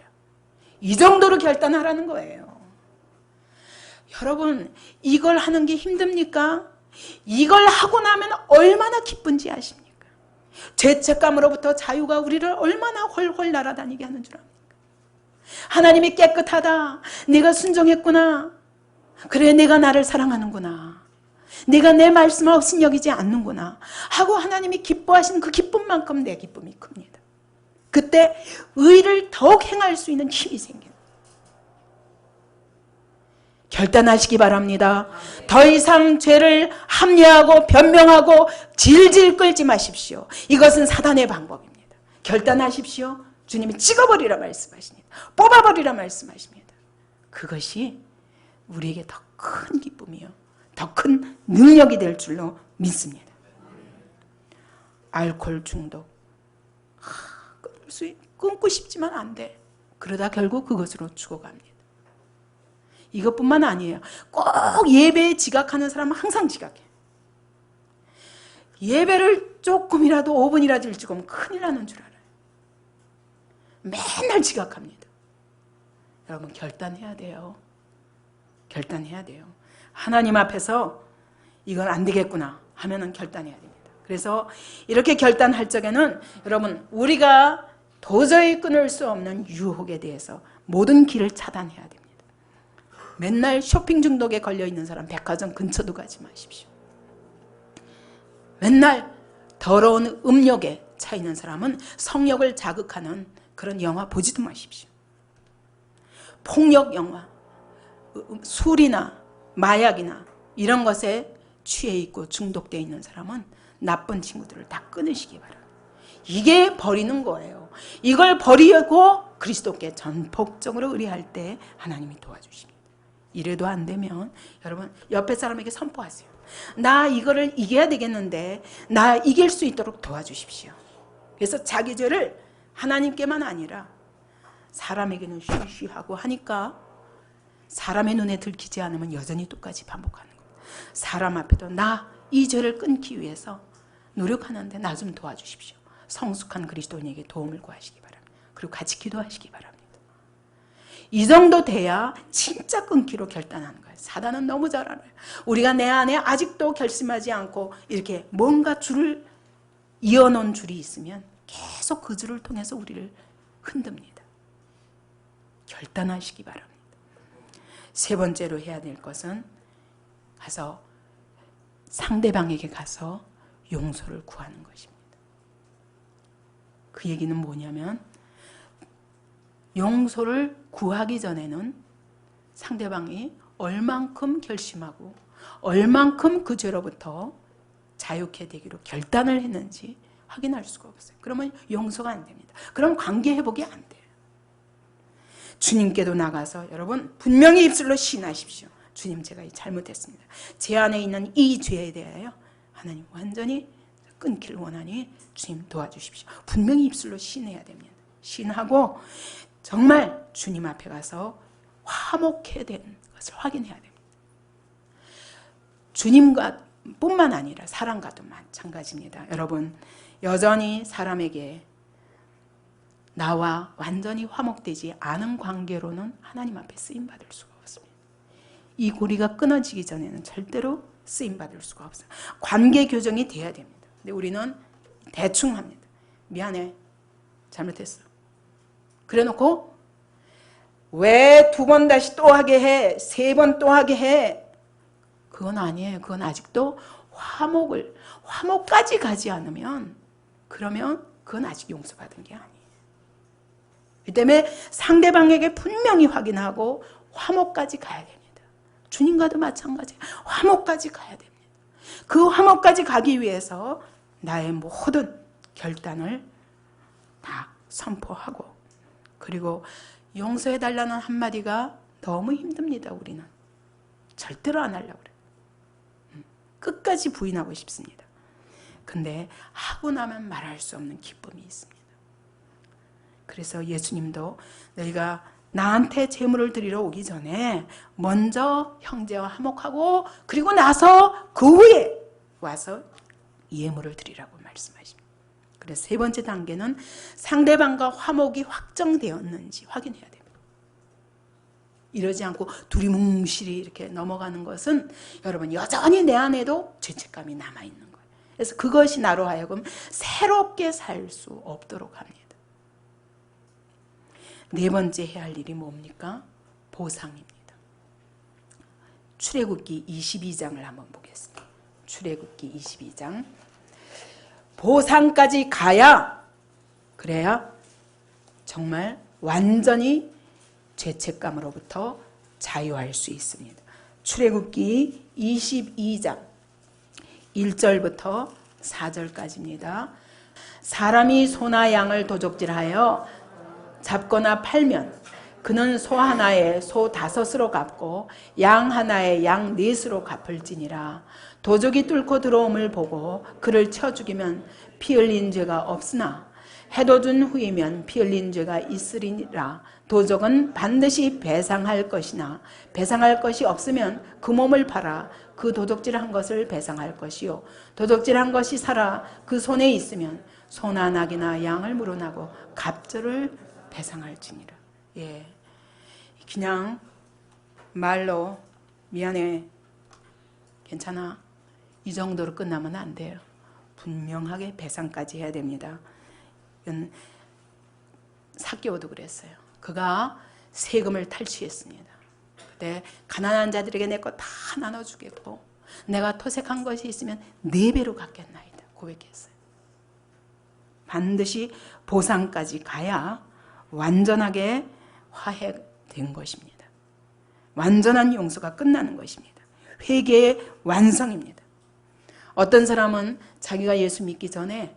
이 정도로 결단하라는 거예요. 여러분, 이걸 하는 게 힘듭니까? 이걸 하고 나면 얼마나 기쁜지 아십니까? 죄책감으로부터 자유가 우리를 얼마나 훨훨 날아다니게 하는 줄 압니까? 하나님이 깨끗하다. 내가 순종했구나. 그래, 내가 나를 사랑하는구나. 내가 내 말씀을 업신여기지 않는구나 하고 하나님이 기뻐하시는 그 기쁨만큼 내 기쁨이 큽니다. 그때 의를 더욱 행할 수 있는 힘이 생깁니다. 결단하시기 바랍니다. 더 이상 죄를 합리화하고 변명하고 질질 끌지 마십시오. 이것은 사단의 방법입니다. 결단하십시오. 주님이 찍어버리라 말씀하십니다. 뽑아버리라 말씀하십니다. 그것이 우리에게 더 큰 기쁨이요, 더 큰 능력이 될 줄로 믿습니다. 알코올 중독, 끊고 싶지만 안 돼. 그러다 결국 그것으로 죽어갑니다. 이것뿐만 아니에요. 꼭 예배에 지각하는 사람은 항상 지각해. 예배를 조금이라도 5분이라도 일찍 오면 큰일 나는 줄 알아요. 맨날 지각합니다. 여러분, 결단해야 돼요. 결단해야 돼요. 하나님 앞에서 이건 안 되겠구나 하면은 결단해야 됩니다. 그래서 이렇게 결단할 적에는 여러분, 우리가 도저히 끊을 수 없는 유혹에 대해서 모든 길을 차단해야 됩니다. 맨날 쇼핑 중독에 걸려있는 사람 백화점 근처도 가지 마십시오. 맨날 더러운 음욕에 차 있는 사람은 성욕을 자극하는 그런 영화 보지도 마십시오. 폭력 영화, 술이나 마약이나 이런 것에 취해 있고 중독되어 있는 사람은 나쁜 친구들을 다 끊으시기 바랍니다. 이게 버리는 거예요. 이걸 버리고 그리스도께 전폭적으로 의뢰할 때 하나님이 도와주십니다. 이래도 안 되면 여러분, 옆에 사람에게 선포하세요. 나 이거를 이겨야 되겠는데 나 이길 수 있도록 도와주십시오. 그래서 자기 죄를 하나님께만 아니라 사람에게는 쉬쉬하고 하니까 사람의 눈에 들키지 않으면 여전히 똑같이 반복하는 겁니다. 사람 앞에도 나 이 죄를 끊기 위해서 노력하는데 나 좀 도와주십시오. 성숙한 그리스도인에게 도움을 구하시기 바랍니다. 그리고 같이 기도하시기 바랍니다. 이 정도 돼야 진짜 끊기로 결단하는 거예요. 사단은 너무 잘 알아요. 우리가 내 안에 아직도 결심하지 않고 이렇게 뭔가 줄을 이어놓은 줄이 있으면 계속 그 줄을 통해서 우리를 흔듭니다. 결단하시기 바랍니다. 세 번째로 해야 될 것은 가서 상대방에게 가서 용서를 구하는 것입니다. 그 얘기는 뭐냐면 용서를 구하기 전에는 상대방이 얼만큼 결심하고 얼만큼 그 죄로부터 자유케 되기로 결단을 했는지 확인할 수가 없어요. 그러면 용서가 안 됩니다. 그럼 관계 회복이 안 돼요. 주님께도 나가서 여러분 분명히 입술로 시인하십시오. 주님, 제가 잘못했습니다. 제 안에 있는 이 죄에 대하여 하나님 완전히 끊기를 원하니 주님 도와주십시오. 분명히 입술로 시인해야 됩니다. 시인하고 정말 주님 앞에 가서 화목해 된 것을 확인해야 됩니다. 주님과 뿐만 아니라 사람과도 마찬가지입니다. 여러분, 여전히 사람에게 나와 완전히 화목되지 않은 관계로는 하나님 앞에 쓰임받을 수가 없습니다. 이 고리가 끊어지기 전에는 절대로 쓰임받을 수가 없어요. 관계 교정이 돼야 됩니다. 근데 우리는 대충 합니다. 미안해, 잘못했어. 그래놓고 왜 2번 다시 또 하게 해, 3번 또 하게 해. 그건 아니에요. 그건 아직도 화목까지 가지 않으면, 그러면 그건 아직 용서받은 게 아니에요. 그 때문에 상대방에게 분명히 확인하고 화목까지 가야 됩니다. 주님과도 마찬가지예요. 화목까지 가야 됩니다. 그 화목까지 가기 위해서 나의 모든 결단을 다 선포하고, 그리고 용서해달라는 한마디가 너무 힘듭니다. 우리는 절대로 안 하려고 그래요. 끝까지 부인하고 싶습니다. 근데 하고 나면 말할 수 없는 기쁨이 있습니다. 그래서 예수님도 너희가 나한테 제물을 드리러 오기 전에 먼저 형제와 화목하고 그리고 나서 그 후에 와서 예물을 드리라고 말씀하십니다. 그래서 세 번째 단계는 상대방과 화목이 확정되었는지 확인해야 됩니다. 이러지 않고 둘이 뭉실이 이렇게 넘어가는 것은 여러분 여전히 내 안에도 죄책감이 남아있는 거예요. 그래서 그것이 나로 하여금 새롭게 살 수 없도록 합니다. 네 번째 해야 할 일이 뭡니까? 보상입니다. 출애굽기 22장을 한번 보겠습니다. 출애굽기 22장. 보상까지 가야, 그래야 정말 완전히 죄책감으로부터 자유할 수 있습니다. 출애굽기 22장 1절부터 4절까지입니다. 사람이 소나 양을 도적질하여 잡거나 팔면 그는 소 하나에 소 5으로 갚고 양 하나에 양 4으로 갚을지니라. 도적이 뚫고 들어옴을 보고 그를 쳐 죽이면 피 흘린 죄가 없으나 해돋은 후이면 피 흘린 죄가 있으리니라. 도적은 반드시 배상할 것이나 배상할 것이 없으면 그 몸을 팔아 그 도적질한 것을 배상할 것이요 도적질한 것이 살아 그 손에 있으면 소나 낙이나 양을 물어나고 갑절을 배상할지니라. 예, 그냥 말로 미안해, 괜찮아, 이 정도로 끝나면 안 돼요. 분명하게 배상까지 해야 됩니다. 삭개오도 그랬어요. 그가 세금을 탈취했습니다. 근데 가난한 자들에게 내 것 다 나눠주겠고 내가 토색한 것이 있으면 4배로 갚겠나이다 고백했어요. 반드시 보상까지 가야 완전하게 화해된 것입니다. 완전한 용서가 끝나는 것입니다. 회개의 완성입니다. 어떤 사람은 자기가 예수 믿기 전에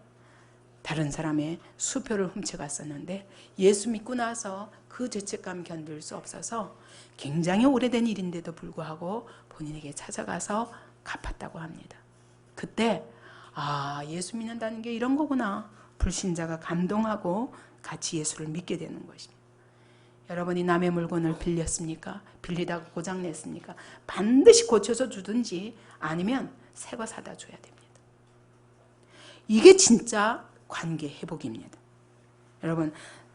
다른 사람의 수표를 훔쳐갔었는데 예수 믿고 나서 그 죄책감 견딜 수 없어서 굉장히 오래된 일인데도 불구하고 본인에게 찾아가서 갚았다고 합니다. 그때 예수 믿는다는 게 이런 거구나. 불신자가 감동하고 같이 예수를 믿게 되는 것입니다. 여러분이 남의 물건을 빌렸습니까? 빌리다가 고장냈습니까? 반드시 고쳐서 주든지 아니면 새 거 사다 줘야 됩니다. 이게 진짜 관계 회복입니다. 여러분,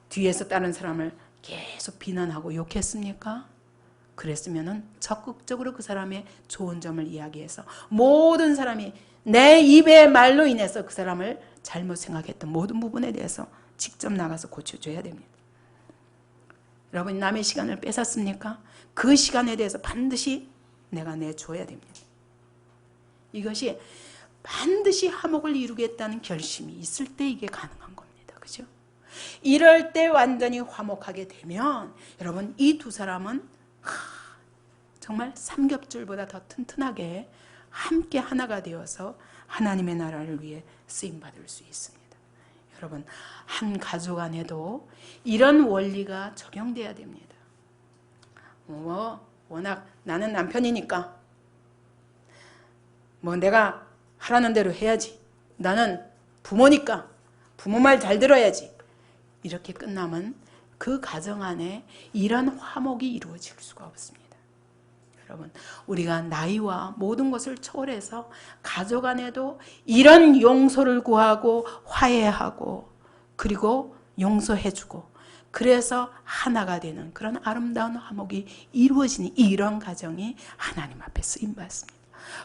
뒤에서 다른 사람을 계속 비난하고 욕했습니까? 그랬으면은 적극적으로 그 사람의 좋은 점을 이야기해서 모든 사람이 내 입의 말로 인해서 그 사람을 잘못 생각했던 모든 부분에 대해서 직접 나가서 고쳐줘야 됩니다. 여러분, 남의 시간을 뺏었습니까? 그 시간에 대해서 반드시 내가 내줘야 됩니다. 이것이 반드시 화목을 이루겠다는 결심이 있을 때 이게 가능한 겁니다. 그죠? 이럴 때 완전히 화목하게 되면 여러분, 이 두 사람은 정말 삼겹줄보다 더 튼튼하게 함께 하나가 되어서 하나님의 나라를 위해 쓰임받을 수 있습니다. 여러분, 한 가족 안에도 이런 원리가 적용돼야 됩니다. 워낙 나는 남편이니까 내가 하라는 대로 해야지. 나는 부모니까 부모 말 잘 들어야지. 이렇게 끝나면 그 가정 안에 이런 화목이 이루어질 수가 없습니다. 여러분, 우리가 나이와 모든 것을 초월해서 가족 안에도 이런 용서를 구하고 화해하고 그리고 용서해주고 그래서 하나가 되는 그런 아름다운 화목이 이루어지는 이런 가정이 하나님 앞에 쓰임받습니다.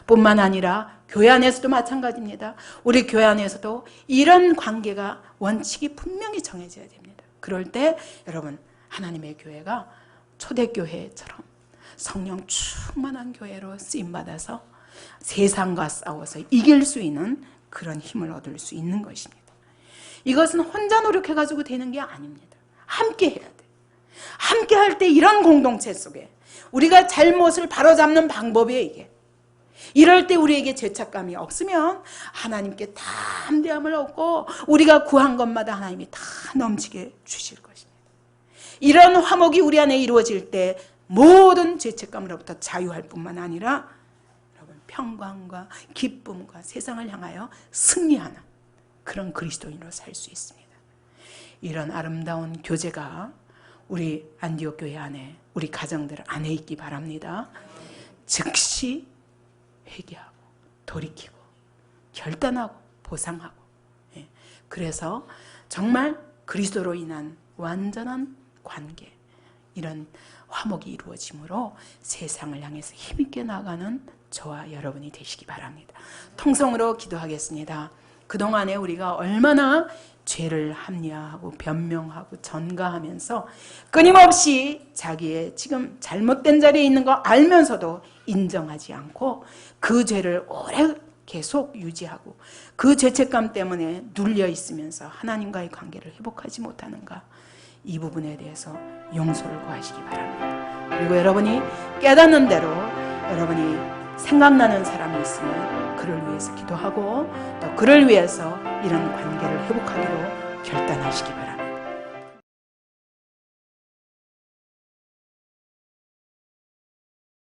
뿐만 아니라 교회 안에서도 마찬가지입니다. 우리 교회 안에서도 이런 관계가 원칙이 분명히 정해져야 됩니다. 그럴 때 여러분, 하나님의 교회가 초대교회처럼 성령 충만한 교회로 쓰임받아서 세상과 싸워서 이길 수 있는 그런 힘을 얻을 수 있는 것입니다. 이것은 혼자 노력해가지고 되는 게 아닙니다. 함께 해야 돼. 함께 할 때 이런 공동체 속에 우리가 잘못을 바로잡는 방법이에요, 이게. 이럴 때 우리에게 죄책감이 없으면 하나님께 다 함대함을 얻고 우리가 구한 것마다 하나님이 다 넘치게 주실 것입니다. 이런 화목이 우리 안에 이루어질 때 모든 죄책감으로부터 자유할 뿐만 아니라 여러분, 평강과 기쁨과 세상을 향하여 승리하는 그런 그리스도인으로 살 수 있습니다. 이런 아름다운 교제가 우리 안디옥 교회 안에, 우리 가정들 안에 있기 바랍니다. 즉시 회개하고 돌이키고 결단하고 보상하고, 그래서 정말 그리스도로 인한 완전한 관계, 이런 화목이 이루어짐으로 세상을 향해서 힘있게 나가는 저와 여러분이 되시기 바랍니다. 통성으로 기도하겠습니다. 그동안에 우리가 얼마나 죄를 합리화하고 변명하고 전가하면서 끊임없이 자기의 지금 잘못된 자리에 있는 거 알면서도 인정하지 않고 그 죄를 오래 계속 유지하고 그 죄책감 때문에 눌려 있으면서 하나님과의 관계를 회복하지 못하는가, 이 부분에 대해서 용서를 구하시기 바랍니다. 그리고 여러분이 깨닫는 대로 여러분이 생각나는 사람이 있으면 그를 위해서 기도하고 또 그를 위해서 이런 관계를 회복하기로 결단하시기 바랍니다.